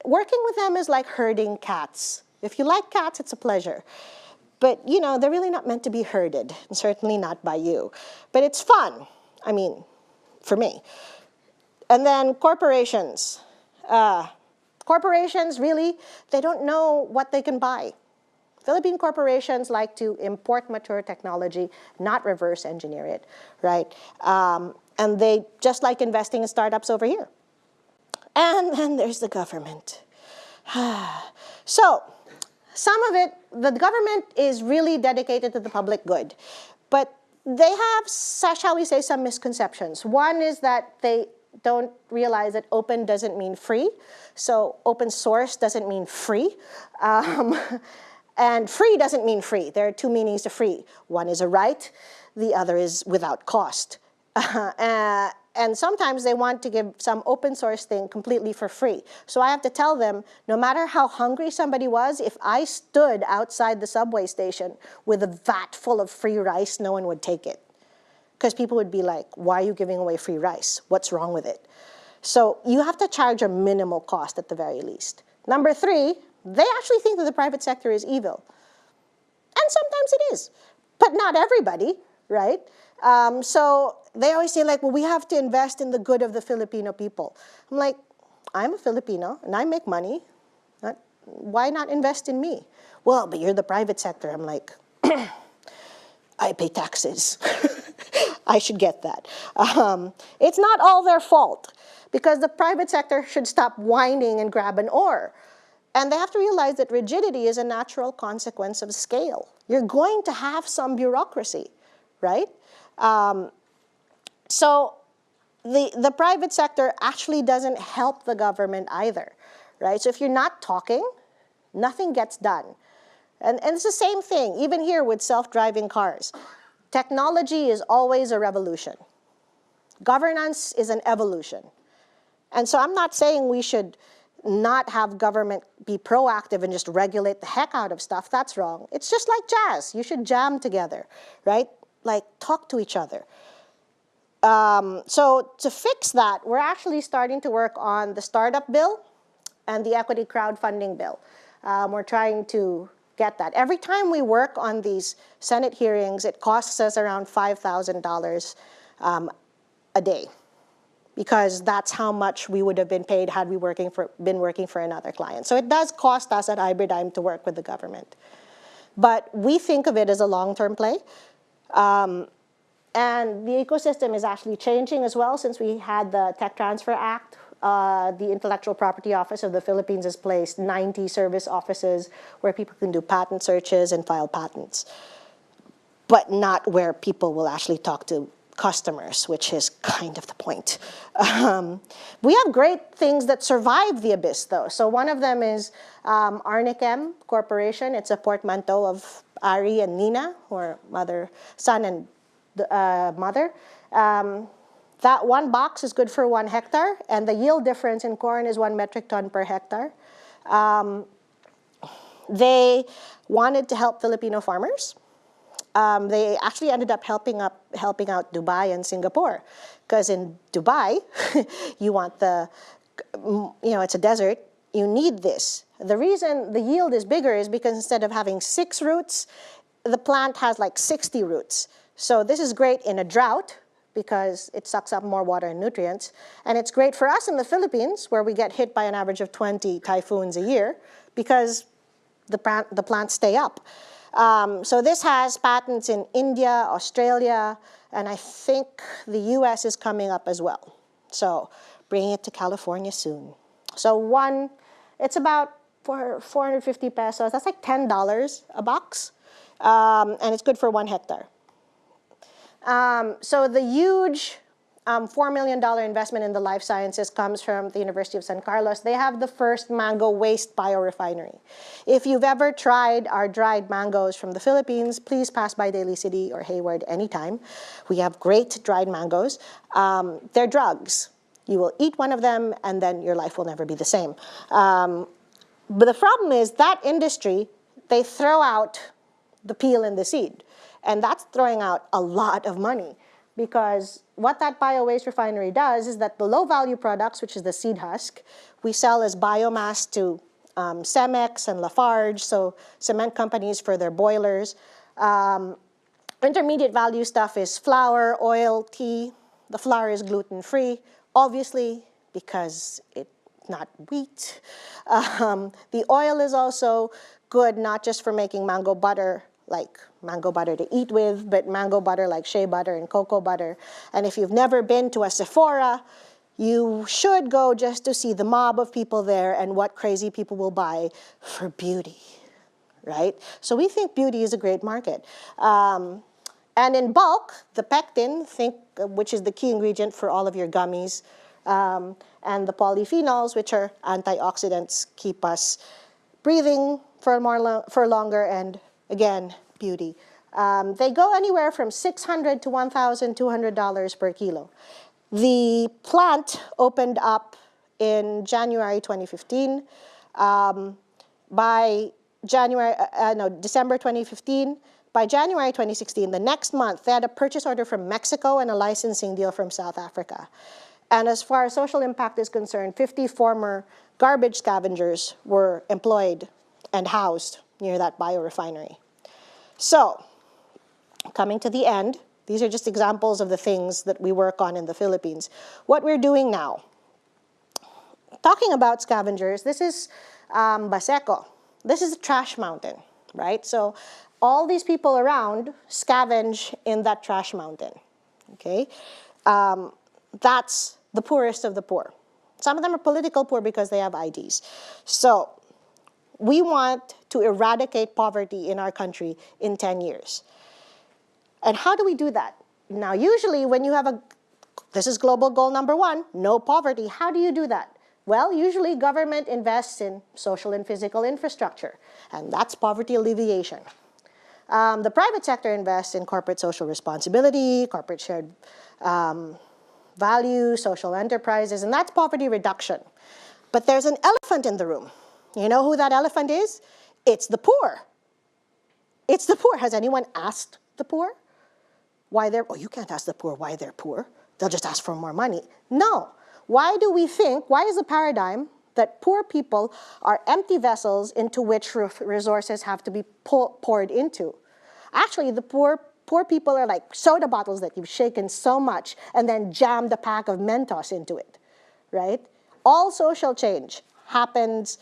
[SPEAKER 1] working with them is like herding cats. If you like cats, it's a pleasure. But, you know, they're really not meant to be herded, and certainly not by you. But it's fun, I mean, for me. And then corporations. Corporations, really, they don't know what they can buy. Philippine corporations like to import mature technology, not reverse engineer it, right? And they just like investing in startups over here. And then there's the government. So, some of it, the government is really dedicated to the public good. But they have, shall we say, some misconceptions. One is that they don't realize that open doesn't mean free. So open source doesn't mean free. And free doesn't mean free. There are 2 meanings to free. One is a right. The other is without cost. And sometimes they want to give some open source thing completely for free. So I have to tell them, no matter how hungry somebody was, if I stood outside the subway station with a vat full of free rice, no one would take it. Because people would be like, why are you giving away free rice? What's wrong with it? So you have to charge a minimal cost at the very least. Number 3, they actually think that the private sector is evil. And sometimes it is, but not everybody, right? So they always say like, well, we have to invest in the good of the Filipino people. I'm like, I'm a Filipino and I make money. Why not invest in me? Well, but you're the private sector. I'm like, I pay taxes. I should get that. It's not all their fault because the private sector should stop whining and grab an oar. And they have to realize that rigidity is a natural consequence of scale. You're going to have some bureaucracy, right? So the private sector actually doesn't help the government either, right? So if you're not talking, nothing gets done. And it's the same thing, even here with self-driving cars. Technology is always a revolution. Governance is an evolution. And so I'm not saying we should not have government be proactive and just regulate the heck out of stuff. That's wrong. It's just like jazz. You should jam together, right? Like talk to each other. So to fix that, we're actually starting to work on the startup bill and the equity crowdfunding bill. We're trying to get that. Every time we work on these Senate hearings, it costs us around $5,000 a day, because that's how much we would have been paid had we been working for another client. So it does cost us at Hybridigm to work with the government. But we think of it as a long-term play. And the ecosystem is actually changing as well. Since we had the Tech Transfer Act, the Intellectual Property Office of the Philippines has placed 90 service offices where people can do patent searches and file patents, but not where people will actually talk to customers, which is kind of the point. We have great things that survive the abyss, though. So one of them is Arnichem Corporation. It's a portmanteau of Ari and Nina, or son and mother. That one box is good for 1 hectare, and the yield difference in corn is 1 metric ton per hectare. They wanted to help Filipino farmers. They actually ended up helping out Dubai and Singapore, because in Dubai, you want it's a desert, you need this. The reason the yield is bigger is because instead of having 6 roots, the plant has like 60 roots. So this is great in a drought, because it sucks up more water and nutrients. And it's great for us in the Philippines, where we get hit by an average of 20 typhoons a year, because the plants stay up. So this has patents in India, Australia, and I think the US is coming up as well. So bringing it to California soon. So it's about 450 pesos. That's like $10 a box. And it's good for 1 hectare. So the huge $4 million investment in the life sciences comes from the University of San Carlos. They have the first mango waste biorefinery. If you've ever tried our dried mangoes from the Philippines, please pass by Daly City or Hayward anytime. We have great dried mangoes. They're drugs. You will eat one of them, and then your life will never be the same. But the problem is that industry, they throw out the peel and the seed. And that's throwing out a lot of money, because what that bio-waste refinery does is that the low-value products, which is the seed husk, we sell as biomass to Cemex and Lafarge, so cement companies for their boilers. Intermediate value stuff is flour, oil, tea. The flour is gluten-free, obviously, because it's not wheat. The oil is also good, not just for making mango butter, like mango butter to eat with, but mango butter like shea butter and cocoa butter. And if you've never been to a Sephora, you should go just to see the mob of people there and what crazy people will buy for beauty, right? So we think beauty is a great market. And in bulk, the pectin, which is the key ingredient for all of your gummies, and the polyphenols, which are antioxidants, keep us breathing for longer, and again, beauty. They go anywhere from $600 to $1,200 per kilo. The plant opened up in January 2015. By December 2015, by January 2016, the next month, they had a purchase order from Mexico and a licensing deal from South Africa. And as far as social impact is concerned, 50 former garbage scavengers were employed and housed near that biorefinery. So, coming to the end, these are just examples of the things that we work on in the Philippines. What we're doing now, talking about scavengers, this is Baseco. This is a trash mountain, right? So all these people around scavenge in that trash mountain, okay? That's the poorest of the poor. Some of them are political poor because they have IDs. So we want to eradicate poverty in our country in 10 years. And how do we do that? Now, usually when you have this is global goal number 1, no poverty. How do you do that? Well, usually government invests in social and physical infrastructure, and that's poverty alleviation. The private sector invests in corporate social responsibility, corporate shared value, social enterprises, and that's poverty reduction. But there's an elephant in the room. You know who that elephant is? It's the poor. It's the poor. Has anyone asked the poor why they're, oh, you can't ask the poor why they're poor. They'll just ask for more money. No. Why do we think, why is the paradigm that poor people are empty vessels into which resources have to be poured into? Actually, the poor people are like soda bottles that you've shaken so much and then jammed a pack of Mentos into it, right? All social change happens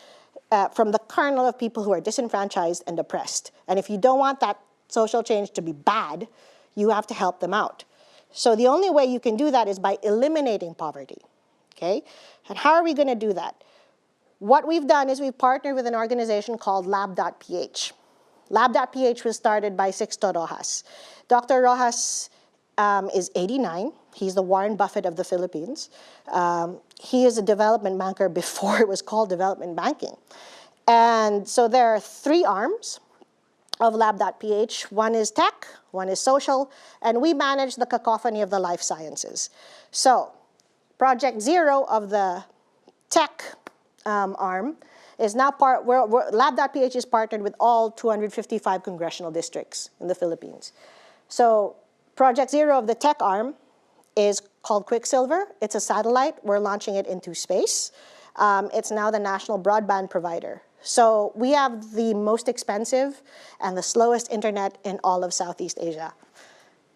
[SPEAKER 1] from the kernel of people who are disenfranchised and oppressed. And if you don't want that social change to be bad, you have to help them out. So the only way you can do that is by eliminating poverty, okay? And how are we going to do that? What we've done is we've partnered with an organization called Lab.ph. Lab.ph was started by Sixto Rojas. Dr. Rojas is 89. He's the Warren Buffett of the Philippines. He is a development banker before it was called development banking. And so there are 3 arms of Lab.ph. One is tech, one is social, and we manage the cacophony of the life sciences. So Project Zero of the tech arm is now Lab.ph is partnered with all 255 congressional districts in the Philippines. So Project Zero of the tech arm is called Quicksilver. It's a satellite. We're launching it into space. It's now the national broadband provider. So we have the most expensive and the slowest internet in all of Southeast Asia.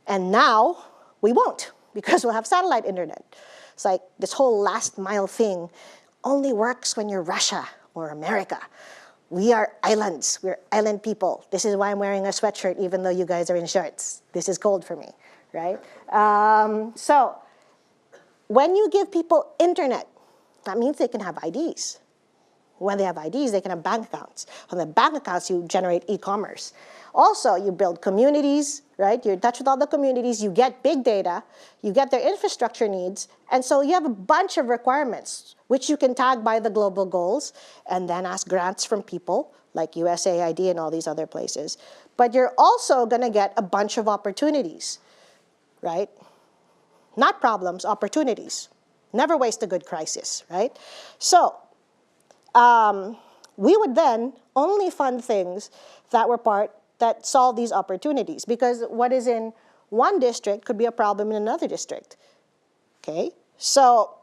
[SPEAKER 1] And now we won't, because we'll have satellite internet. It's like this whole last mile thing only works when you're Russia or America. We are islands. We're island people. This is why I'm wearing a sweatshirt even though you guys are in shorts. This is cold for me, right? So when you give people internet, that means they can have IDs. When they have IDs, they can have bank accounts. On the bank accounts, you generate e-commerce. Also, you build communities, right? You're in touch with all the communities. You get big data. You get their infrastructure needs. And so you have a bunch of requirements, which you can tag by the global goals and then ask grants from people like USAID and all these other places. But you're also going to get a bunch of opportunities, right? Not problems, opportunities. Never waste a good crisis, right? So we would then only fund things that solve these opportunities, because what is in one district could be a problem in another district, okay? So,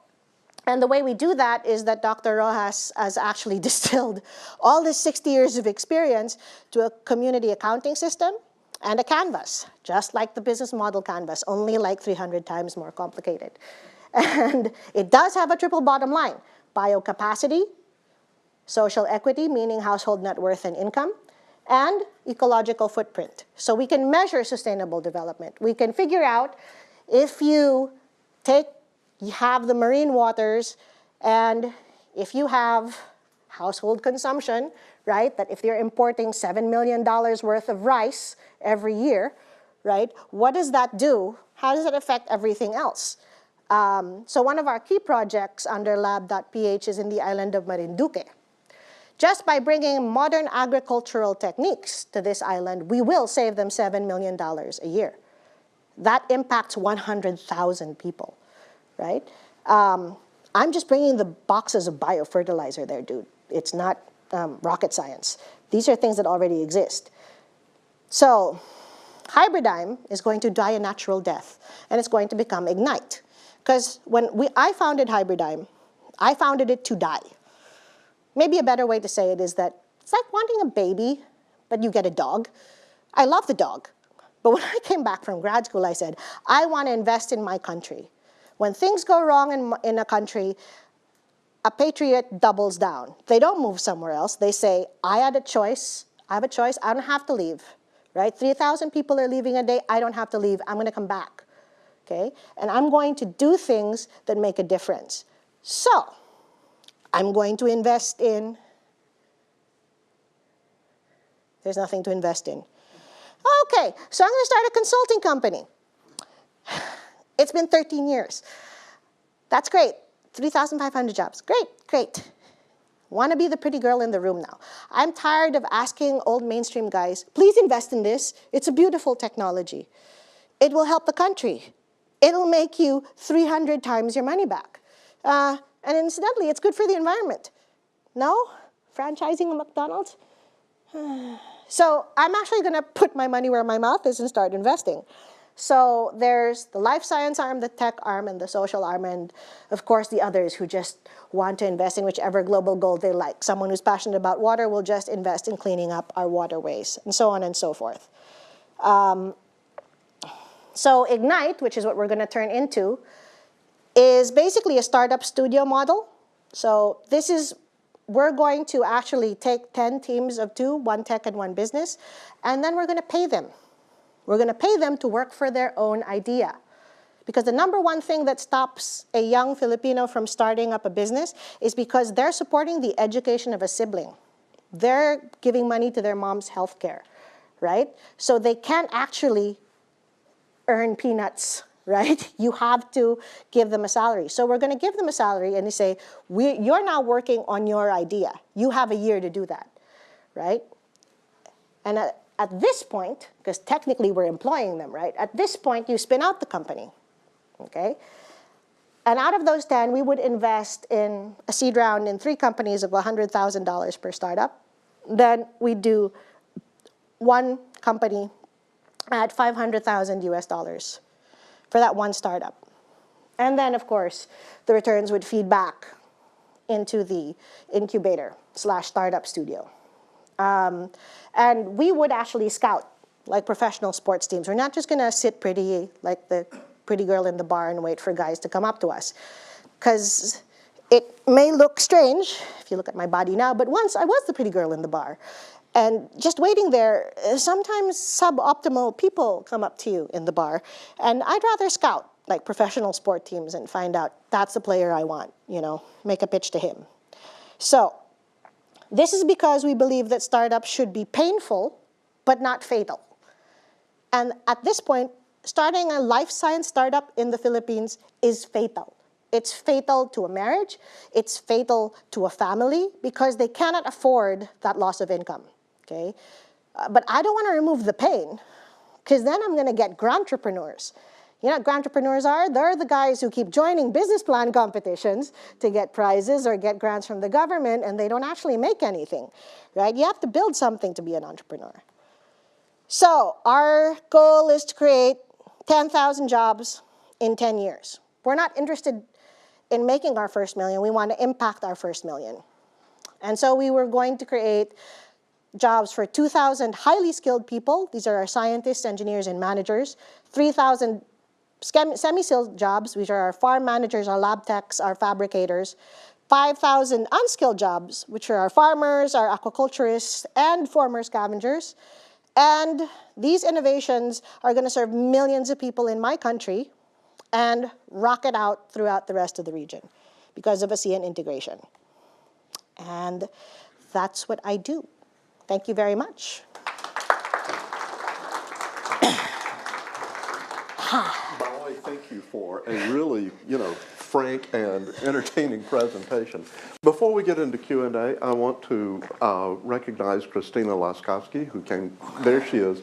[SPEAKER 1] and the way we do that is that Dr. Rojas has actually distilled all this 60 years of experience to a community accounting system and a canvas, just like the business model canvas, only like 300 times more complicated. And it does have a triple bottom line: biocapacity, social equity, meaning household net worth and income, and ecological footprint. So we can measure sustainable development. We can figure out if you have the marine waters, and if you have household consumption, right, that if you're importing $7 million worth of rice every year, right, what does that do? How does it affect everything else? So one of our key projects under Lab.ph is in the island of Marinduque. Just by bringing modern agricultural techniques to this island, we will save them $7 million a year. That impacts 100,000 people, right? I'm just bringing the boxes of biofertilizer there, dude. It's not rocket science. These are things that already exist. So Hybridigm is going to die a natural death, and it's going to become Ignite. Because when I founded Hybridigm, I founded it to die. Maybe a better way to say it is that it's like wanting a baby, but you get a dog. I love the dog. But when I came back from grad school, I said, I want to invest in my country. When things go wrong in a country, a patriot doubles down. They don't move somewhere else. They say, I had a choice. I have a choice. I don't have to leave, right? 3,000 people are leaving a day. I don't have to leave. I'm going to come back, okay? And I'm going to do things that make a difference. So I'm going to invest in, there's nothing to invest in. Okay, so I'm going to start a consulting company. It's been 13 years. That's great. 3,500 jobs. Great, great. Want to be the pretty girl in the room now. I'm tired of asking old mainstream guys, please invest in this. It's a beautiful technology. It will help the country. It'll make you 300 times your money back. And incidentally, it's good for the environment. No? Franchising a McDonald's? So I'm actually going to put my money where my mouth is and start investing. So there's the life science arm, the tech arm, and the social arm, and of course the others who just want to invest in whichever global goal they like. Someone who's passionate about water will just invest in cleaning up our waterways, and so on and so forth. So Ignite, which is what we're going to turn into, is basically a startup studio model. So this is, we're going to actually take 10 teams of 2, 1 tech and 1 business, and then we're going to pay them. We're going to pay them to work for their own idea. Because the number one thing that stops a young Filipino from starting up a business is because they're supporting the education of a sibling. They're giving money to their mom's health care, right? So they can't actually earn peanuts, right? You have to give them a salary. So we're going to give them a salary and they say, you're now working on your idea. You have a year to do that, right? And at this point, because technically we're employing them, right? At this point, you spin out the company, okay? And out of those 10, we would invest in a seed round in 3 companies of $100,000 per startup. Then we do 1 company at $500,000 US for that 1 startup. And then, of course, the returns would feed back into the incubator / startup studio. And we would actually scout like professional sports teams. We're not just going to sit pretty like the pretty girl in the bar and wait for guys to come up to us. Because it may look strange if you look at my body now, but once I was the pretty girl in the bar. And just waiting there, sometimes suboptimal people come up to you in the bar. And I'd rather scout like professional sport teams and find out that's the player I want, you know, make a pitch to him. So this is because we believe that startups should be painful, but not fatal. And at this point, starting a life science startup in the Philippines is fatal. It's fatal to a marriage. It's fatal to a family because they cannot afford that loss of income, okay? But I don't want to remove the pain because then I'm going to get grant-entrepreneurs. You know what grant-entrepreneurs are? They're the guys who keep joining business plan competitions to get prizes or get grants from the government, and they don't actually make anything, right? You have to build something to be an entrepreneur. So our goal is to create 10,000 jobs in 10 years. We're not interested in making our first million. We want to impact our first million. And so we were going to create jobs for 2,000 highly skilled people. These are our scientists, engineers, and managers. 3,000 semi-skilled jobs, which are our farm managers, our lab techs, our fabricators. 5,000 unskilled jobs, which are our farmers, our aquaculturists, and former scavengers. And these innovations are going to serve millions of people in my country and rocket out throughout the rest of the region because of ASEAN integration. And that's what I do. Thank you very much.
[SPEAKER 2] Maoi, thank you for a really, frank and entertaining presentation. Before we get into Q&A, I want to recognize Christina Laskowski, who came, there she is,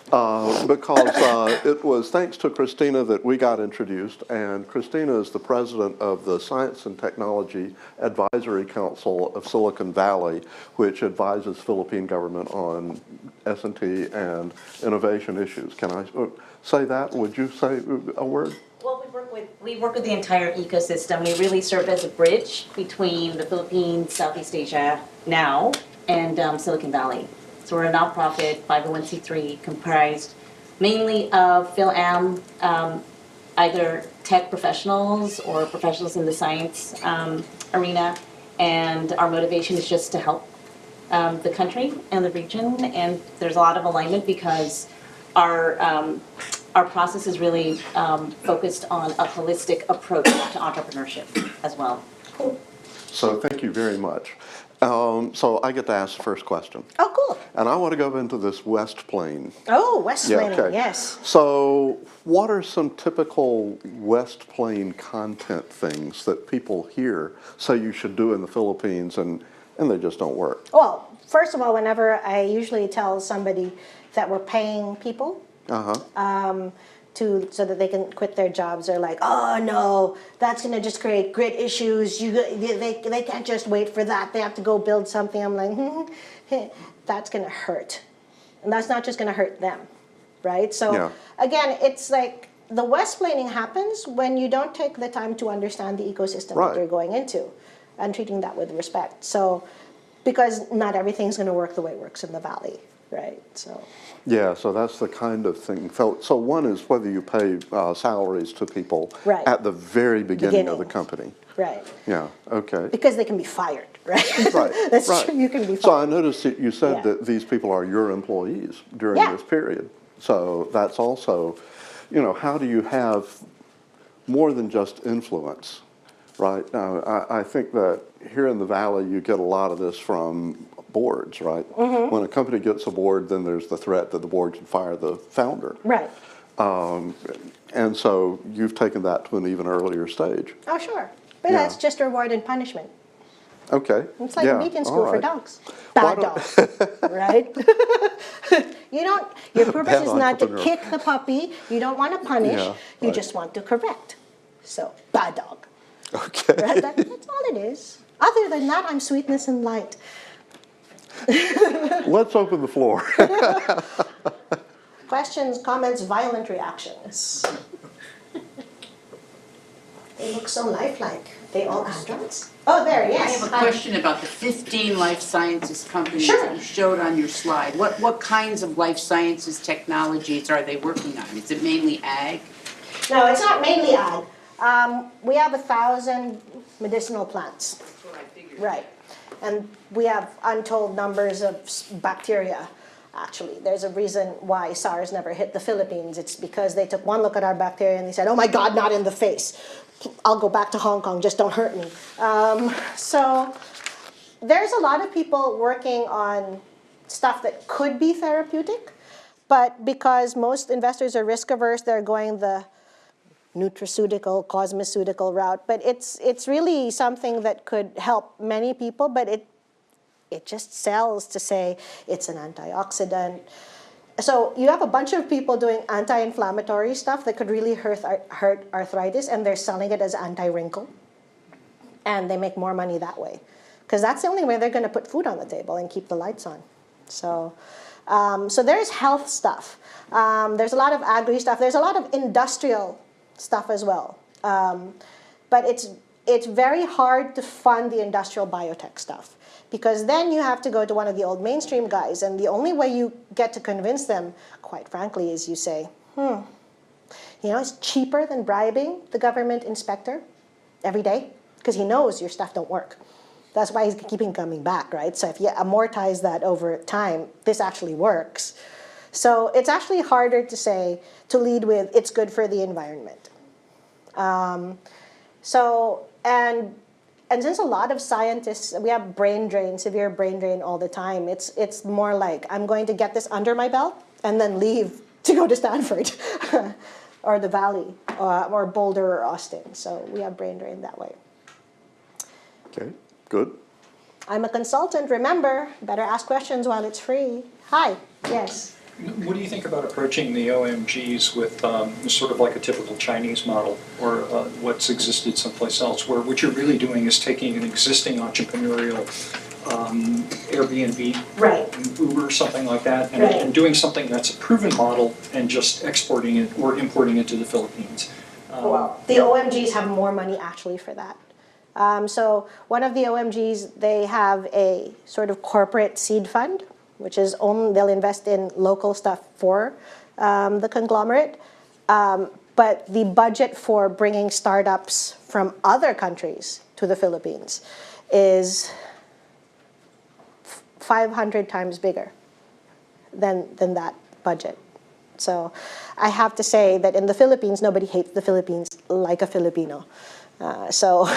[SPEAKER 2] because it was thanks to Christina that we got introduced, and Christina is the president of the Science and Technology Advisory Council of Silicon Valley, which advises Philippine government on S&T and innovation issues. Can I say that? Would you say a word?
[SPEAKER 3] Well, we work with the entire ecosystem. We really serve as a bridge between the Philippines, Southeast Asia now, and Silicon Valley. So we're a nonprofit 501c3 comprised mainly of PhilAm, either tech professionals or professionals in the science arena, and our motivation is just to help the country and the region. And there's a lot of alignment because our process is really focused on a holistic approach to entrepreneurship as well.
[SPEAKER 2] So thank you very much. So I get to ask the first question.
[SPEAKER 1] Oh, cool.
[SPEAKER 2] And I want to go into this West Plain.
[SPEAKER 1] Oh, West Plain,
[SPEAKER 2] okay.
[SPEAKER 1] yes.
[SPEAKER 2] So what are some typical West Plain content things that people hear say you should do in the Philippines and they just don't work?
[SPEAKER 1] Well, first of all, whenever I usually tell somebody that we're paying people so that they can quit their jobs, they're like, oh no, that's going to just create grit issues. They can't just wait for that. They have to go build something. I'm like, that's going to hurt. And that's not just going to hurt them, right? So again, it's like the West Planing happens when you don't take the time to understand the ecosystem that you're going into and treating that with respect. So, because not everything's going to work the way it works in the valley, right? So.
[SPEAKER 2] Yeah, so that's the kind of thing. So one is whether you pay salaries to people at the very beginning of the company.
[SPEAKER 1] Right.
[SPEAKER 2] Yeah, okay.
[SPEAKER 1] Because they can be fired, right?
[SPEAKER 2] Right,
[SPEAKER 1] That's
[SPEAKER 2] right.
[SPEAKER 1] true, you can be fired.
[SPEAKER 2] So I noticed that you said that these people are your employees during this period. So that's also, you know, how do you have more than just influence, right? Now, I think that here in the Valley, you get a lot of this from boards, right? When a company gets a board, then there's the threat that the board can fire the founder.
[SPEAKER 1] Right.
[SPEAKER 2] And so you've taken that to an even earlier stage.
[SPEAKER 1] Oh, sure. But that's just reward and punishment.
[SPEAKER 2] Okay.
[SPEAKER 1] It's like meeting school for dogs.
[SPEAKER 2] Why
[SPEAKER 1] Bad dogs, right? Your purpose is not to kick the puppy. You don't want to punish. You just want to correct. So, bad dog.
[SPEAKER 2] Okay.
[SPEAKER 1] Right? That's all it is. Other than that, I'm sweetness and light.
[SPEAKER 2] Let's open the floor.
[SPEAKER 1] Questions, comments, violent reactions. They look so lifelike. They all androids? Oh, there, yes.
[SPEAKER 4] I have a question about the 15 life sciences companies
[SPEAKER 1] Sure.
[SPEAKER 4] that you showed on your slide. What kinds of life sciences technologies are they working on? Is it mainly ag?
[SPEAKER 1] No, it's not mainly ag. We have 1,000 medicinal plants.
[SPEAKER 4] That's what I figured.
[SPEAKER 1] Right. And we have untold numbers of bacteria, actually. There's a reason why SARS never hit the Philippines. It's because they took one look at our bacteria and they said, oh my God, not in the face. I'll go back to Hong Kong, just don't hurt me. So there's a lot of people working on stuff that could be therapeutic, but because most investors are risk averse, they're going the nutraceutical, cosmeceutical route. But it's really something that could help many people, but it just sells to say it's an antioxidant. So you have a bunch of people doing anti-inflammatory stuff that could really hurt arthritis, and they're selling it as anti-wrinkle. And they make more money that way. Because that's the only way they're going to put food on the table and keep the lights on. So, so there's health stuff. There's a lot of agri stuff. There's a lot of industrial stuff as well. But it's very hard to fund the industrial biotech stuff. Because then you have to go to one of the old mainstream guys, and the only way you get to convince them, quite frankly, is you say, it's cheaper than bribing the government inspector every day, because he knows your stuff don't work. That's why he's keeping coming back, right? So if you amortize that over time, this actually works. So it's actually harder to lead with, it's good for the environment. And since a lot of scientists, we have brain drain, severe brain drain all the time, it's more like, I'm going to get this under my belt and then leave to go to Stanford or the Valley or Boulder or Austin. So we have brain drain that way.
[SPEAKER 2] Okay, good.
[SPEAKER 1] I'm a consultant, remember, better ask questions while it's free. Hi, yes.
[SPEAKER 5] What do you think about approaching the OMGs with sort of like a typical Chinese model, or what's existed someplace else, where what you're really doing is taking an existing entrepreneurial Airbnb, Uber, something like that, and doing something that's a proven model and just exporting it or importing it to the Philippines?
[SPEAKER 1] Well, the OMGs have more money actually for that. So one of the OMGs, they have a sort of corporate seed fund, which is they'll invest in local stuff for the conglomerate. But the budget for bringing startups from other countries to the Philippines is 500 times bigger than that budget. So I have to say that in the Philippines, nobody hates the Philippines like a Filipino. So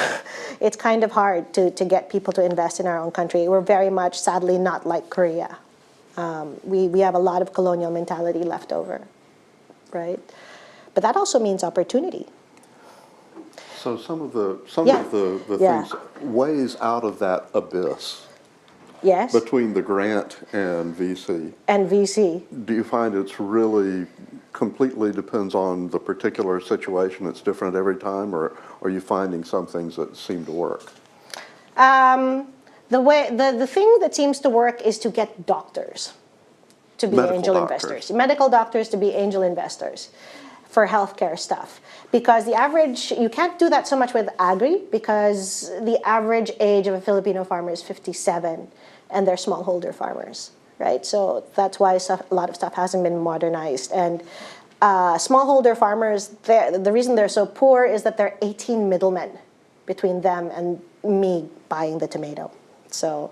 [SPEAKER 1] it's kind of hard to get people to invest in our own country. We're very much, sadly, not like Korea. We have a lot of colonial mentality left over, right? But that also means opportunity.
[SPEAKER 2] So some of the
[SPEAKER 1] Yeah.
[SPEAKER 2] things, ways out of that abyss
[SPEAKER 1] Yes.
[SPEAKER 2] between the grant and VC,
[SPEAKER 1] And VC.
[SPEAKER 2] do you find it's really completely depends on the particular situation, it's different every time, or are you finding some things that seem to work?
[SPEAKER 1] The thing that seems to work is to get doctors to be
[SPEAKER 2] Medical
[SPEAKER 1] angel
[SPEAKER 2] doctors.
[SPEAKER 1] investors. Medical doctors to be angel investors for healthcare stuff. Because the average, you can't do that so much with agri, because the average age of a Filipino farmer is 57, and they're smallholder farmers, right? So that's why a lot of stuff hasn't been modernized. And smallholder farmers, the reason they're so poor is that there are 18 middlemen between them and me buying the tomato. So,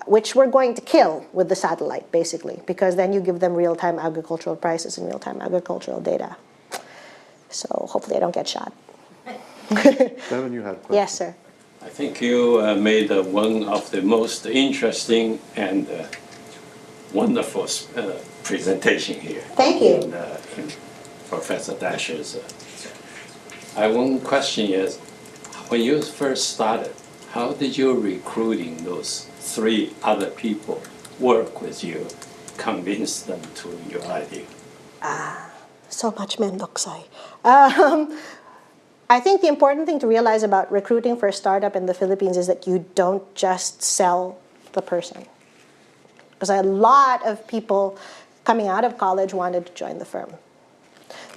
[SPEAKER 1] which we're going to kill with the satellite, basically, because then you give them real-time agricultural prices and real-time agricultural data. So hopefully I don't get shot.
[SPEAKER 2] Devin, you had a question?
[SPEAKER 1] Yes, sir.
[SPEAKER 6] I think you made one of the most interesting and wonderful presentation here.
[SPEAKER 1] Thank you.
[SPEAKER 6] In Professor Dasher's. One question is, when you first started, how did you recruiting those 3 other people work with you, convince them to your idea?
[SPEAKER 1] So much mendoksai. I think the important thing to realize about recruiting for a startup in the Philippines is that you don't just sell the person. Because a lot of people coming out of college wanted to join the firm.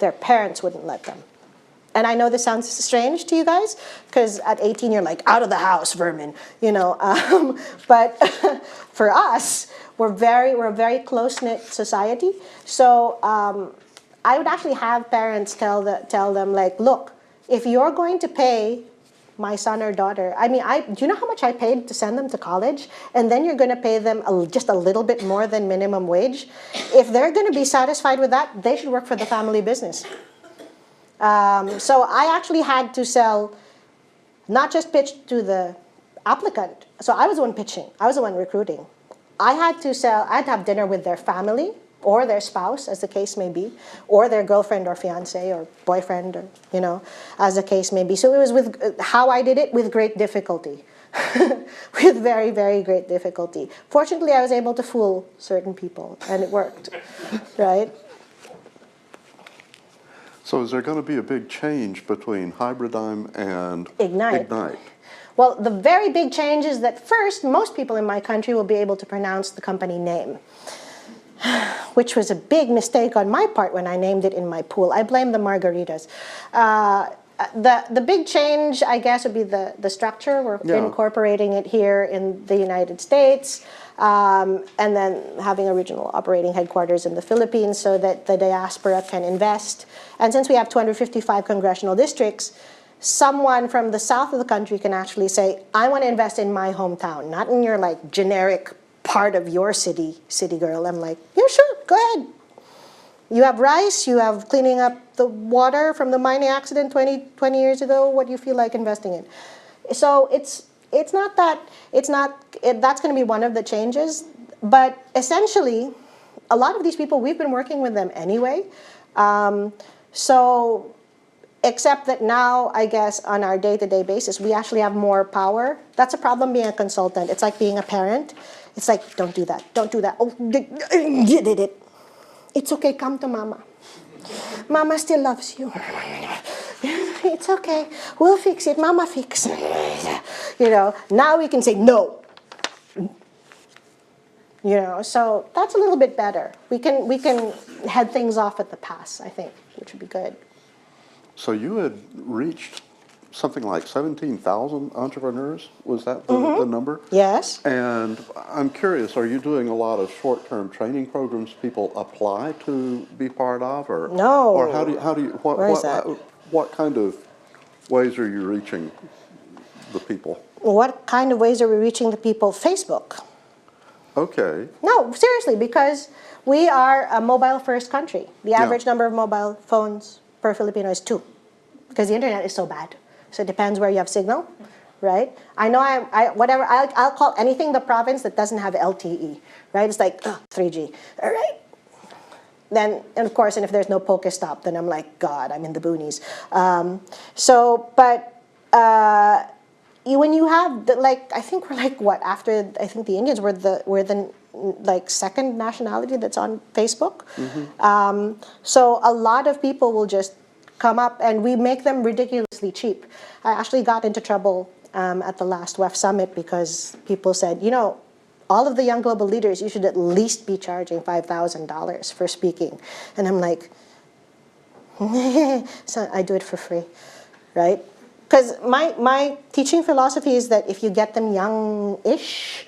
[SPEAKER 1] Their parents wouldn't let them. And I know this sounds strange to you guys, because at 18 you're like, out of the house, vermin, you know. But for us, we're a very close-knit society. So I would actually have parents tell them, like, look, if you're going to pay my son or daughter, I mean, do you know how much I paid to send them to college? And then you're going to pay them just a little bit more than minimum wage. If they're going to be satisfied with that, they should work for the family business. So I actually had to sell, not just pitch to the applicant. So I was the one pitching. I was the one recruiting. I had to have dinner with their family or their spouse, as the case may be, or their girlfriend or fiance or boyfriend, or, you know, as the case may be. So it was with how I did it, with great difficulty, with very, very great difficulty. Fortunately, I was able to fool certain people, and it worked, right?
[SPEAKER 2] So is there going to be a big change between Hybridigm and
[SPEAKER 1] Ignite? Well, the very big change is that first, most people in my country will be able to pronounce the company name, which was a big mistake on my part when I named it in my pool. I blame the margaritas. The big change, I guess, would be the structure. We're incorporating it here in the United States, and then having a regional operating headquarters in the Philippines so that the diaspora can invest. And since we have 255 congressional districts, someone from the south of the country can actually say, I want to invest in my hometown, not in your like generic part of your city girl. I'm like, yeah, sure, go ahead. You have rice, you have cleaning up the water from the mining accident 20 years ago, what do you feel like investing in? So that's going to be one of the changes. But essentially, a lot of these people, we've been working with them anyway. So except that now, I guess, on our day-to-day basis, we actually have more power. That's a problem being a consultant. It's like being a parent. It's like, don't do that, don't do that. Oh, you did it. It's okay, come to mama. Mama still loves you. It's okay, we'll fix it, mama fix it. You know, now we can say no. You know, so that's a little bit better. We can head things off at the pass, I think, which would be good.
[SPEAKER 2] So you had reached something like 17,000 entrepreneurs, was that the number?
[SPEAKER 1] Yes.
[SPEAKER 2] And I'm curious, are you doing a lot of short-term training programs people apply to be part of, or
[SPEAKER 1] No.
[SPEAKER 2] Or how do you what kind of ways are you reaching the people?
[SPEAKER 1] What kind of ways are we reaching the people? Facebook.
[SPEAKER 2] Okay.
[SPEAKER 1] No, seriously, because we are a mobile-first country. The average number of mobile phones per Filipino is 2, because the internet is so bad. So it depends where you have signal, right? I know I'll call anything the province that doesn't have LTE, right? It's like, 3G, all right? Then, and of course, and if there's no Pokestop, then I'm like, God, I'm in the boonies. When you have, I think we're like, what, after, I think the Indians were the like second nationality that's on Facebook. So a lot of people will just come up and we make them ridiculously cheap. I actually got into trouble at the last WEF summit because people said, you know, all of the young global leaders, you should at least be charging $5,000 for speaking. And I'm like, so I do it for free, right? Because my teaching philosophy is that if you get them young-ish,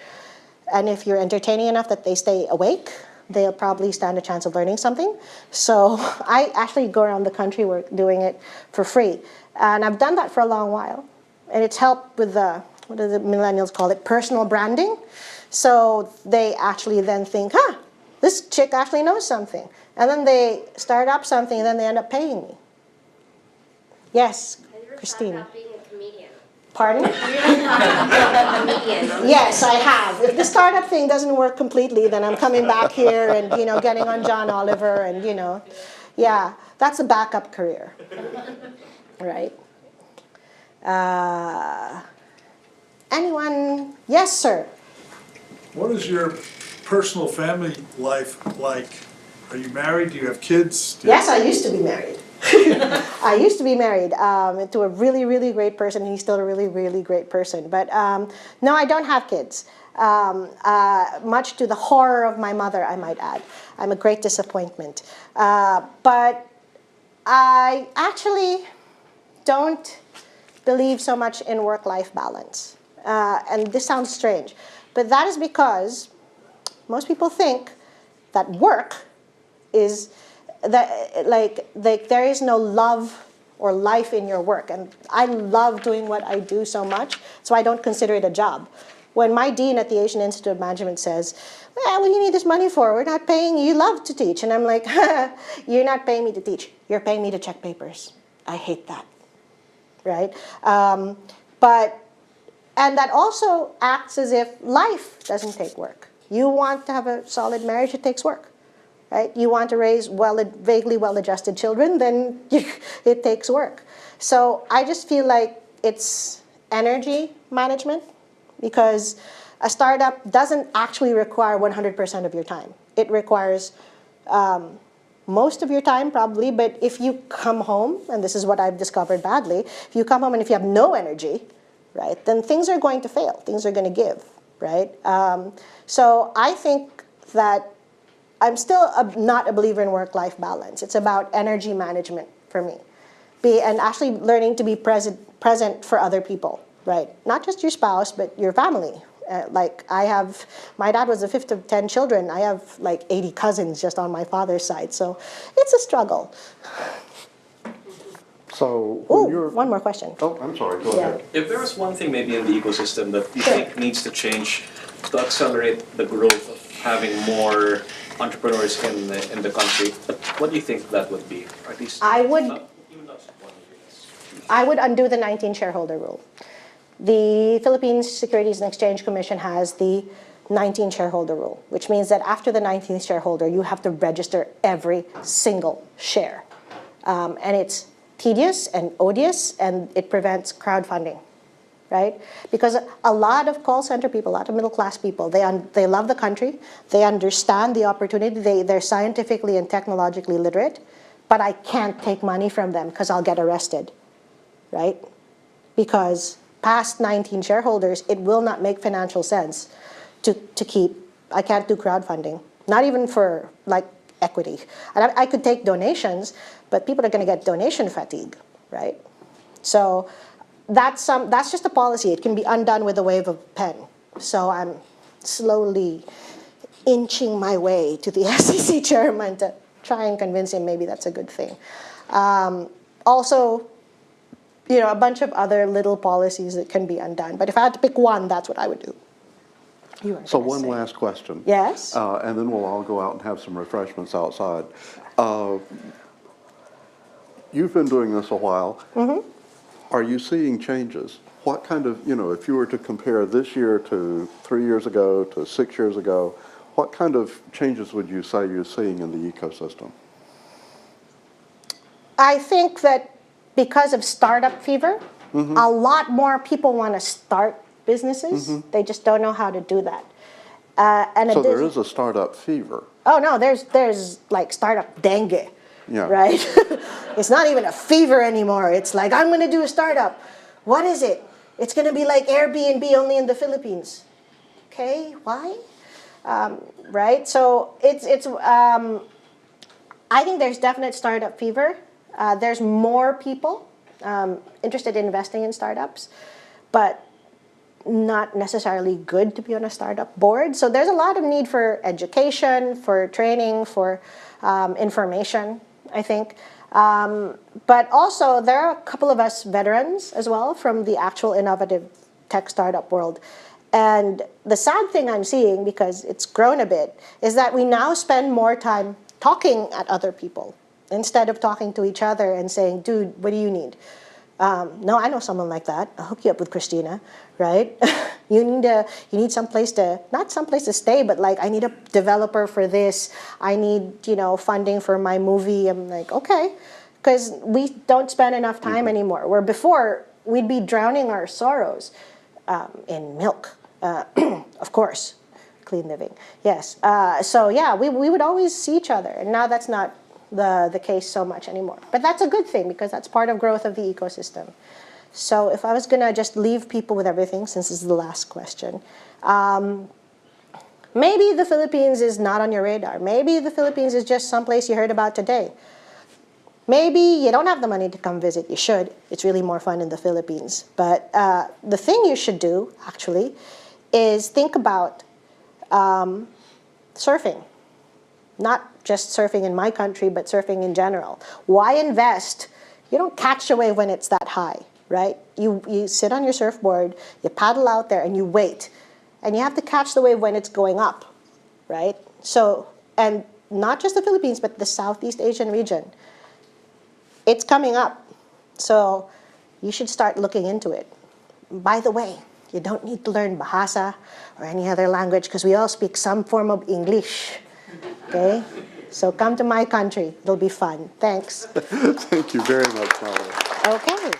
[SPEAKER 1] and if you're entertaining enough that they stay awake, they'll probably stand a chance of learning something. So I actually go around the country doing it for free. And I've done that for a long while. And it's helped with what do the millennials call it, personal branding. So they actually then think, this chick actually knows something. And then they start up something and then they end up paying me. Yes, Christine.
[SPEAKER 7] Have you ever thought about being a comedian?
[SPEAKER 1] Pardon?
[SPEAKER 7] Have you ever thought about being a comedian?
[SPEAKER 1] Yes, I have. If the startup thing doesn't work completely, then I'm coming back here and, getting on John Oliver and, yeah, that's a backup career, right? Anyone? Yes, sir.
[SPEAKER 8] What is your personal family life like? Are you married? Do you have kids?
[SPEAKER 1] Yes, I used to be married. I used to be married to a really, really great person. He's still a really, really great person. But no, I don't have kids. Much to the horror of my mother, I might add. I'm a great disappointment. But I actually don't believe so much in work-life balance. And this sounds strange. But that is because most people think that work is that there is no love or life in your work. And I love doing what I do so much, so I don't consider it a job. When my dean at the Asian Institute of Management says, well, what do you need this money for? We're not paying you. You love to teach. And I'm like, you're not paying me to teach. You're paying me to check papers. I hate that, right? And that also acts as if life doesn't take work. You want to have a solid marriage, it takes work, right? You want to raise vaguely well-adjusted children, then it takes work. So I just feel like it's energy management because a startup doesn't actually require 100% of your time. It requires most of your time probably, but if you come home, and this is what I've discovered badly, if you come home and if you have no energy, right, then things are going to fail. Things are going to give, right? So I think that I'm still not a believer in work-life balance. It's about energy management for me. And actually learning to be present for other people, right? Not just your spouse, but your family. My dad was the fifth of 10 children. I have like 80 cousins just on my father's side. So it's a struggle.
[SPEAKER 2] So
[SPEAKER 1] one more question.
[SPEAKER 2] Oh, I'm sorry, go ahead.
[SPEAKER 9] If there is one thing maybe in the ecosystem that you think needs to change to accelerate the growth of having more entrepreneurs in the country, what do you think that would be? Or at least
[SPEAKER 1] I would undo the 19 shareholder rule. The Philippines Securities and Exchange Commission has the 19 shareholder rule, which means that after the 19th shareholder, you have to register every single share. And it's tedious and odious, and it prevents crowdfunding, right? Because a lot of call center people, a lot of middle class people, they love the country, they understand the opportunity, they're scientifically and technologically literate, but I can't take money from them because I'll get arrested, right? Because past 19 shareholders, it will not make financial sense to keep. I can't do crowdfunding, not even for like equity. And I could take donations, but people are going to get donation fatigue, right? So that's just a policy. It can be undone with a wave of a pen. So I'm slowly inching my way to the SEC chairman to try and convince him maybe that's a good thing. Also, a bunch of other little policies that can be undone. But if I had to pick one, that's what I would do.
[SPEAKER 2] So one last question.
[SPEAKER 1] Yes?
[SPEAKER 2] And then we'll all go out and have some refreshments outside. You've been doing this a while. Mm-hmm. are you seeing changes? What kind of, if you were to compare this year to 3 years ago to 6 years ago, what kind of changes would you say you're seeing in the ecosystem?
[SPEAKER 1] I think that because of startup fever, a lot more people want to start businesses. They just don't know how to do that.
[SPEAKER 2] So there is a startup fever.
[SPEAKER 1] Oh no, there's like startup dengue,
[SPEAKER 2] Yeah.
[SPEAKER 1] right? It's not even a fever anymore. It's like, I'm going to do a startup. What is it? It's going to be like Airbnb only in the Philippines. Okay, why? Right? So I think there's definite startup fever. There's more people interested in investing in startups, but not necessarily good to be on a startup board. So there's a lot of need for education, for training, for information, I think. But also, there are a couple of us veterans as well from the actual innovative tech startup world. And the sad thing I'm seeing, because it's grown a bit, is that we now spend more time talking at other people instead of talking to each other and saying, dude, what do you need? No, I know someone like that. I'll hook you up with Christina, right? You need someplace to, not someplace to stay, but like, I need a developer for this. I need, funding for my movie. I'm like, okay, because we don't spend enough time anymore. Where before, we'd be drowning our sorrows in milk, of course, clean living, yes. So yeah, we would always see each other, and now that's not the case so much anymore. But that's a good thing, because that's part of growth of the ecosystem. So if I was going to just leave people with everything, since this is the last question, maybe the Philippines is not on your radar. Maybe the Philippines is just someplace you heard about today. Maybe you don't have the money to come visit. You should. It's really more fun in the Philippines. But the thing you should do, actually, is think about surfing. Not just surfing in my country, but surfing in general. Why invest? You don't catch the wave when it's that high, right? You sit on your surfboard, you paddle out there, and you wait. And you have to catch the wave when it's going up, right? So, and not just the Philippines, but the Southeast Asian region. It's coming up. So you should start looking into it. By the way, you don't need to learn Bahasa or any other language, because we all speak some form of English. Okay? So come to my country. It'll be fun. Thanks.
[SPEAKER 2] Thank you very much, Maoi.
[SPEAKER 1] Okay.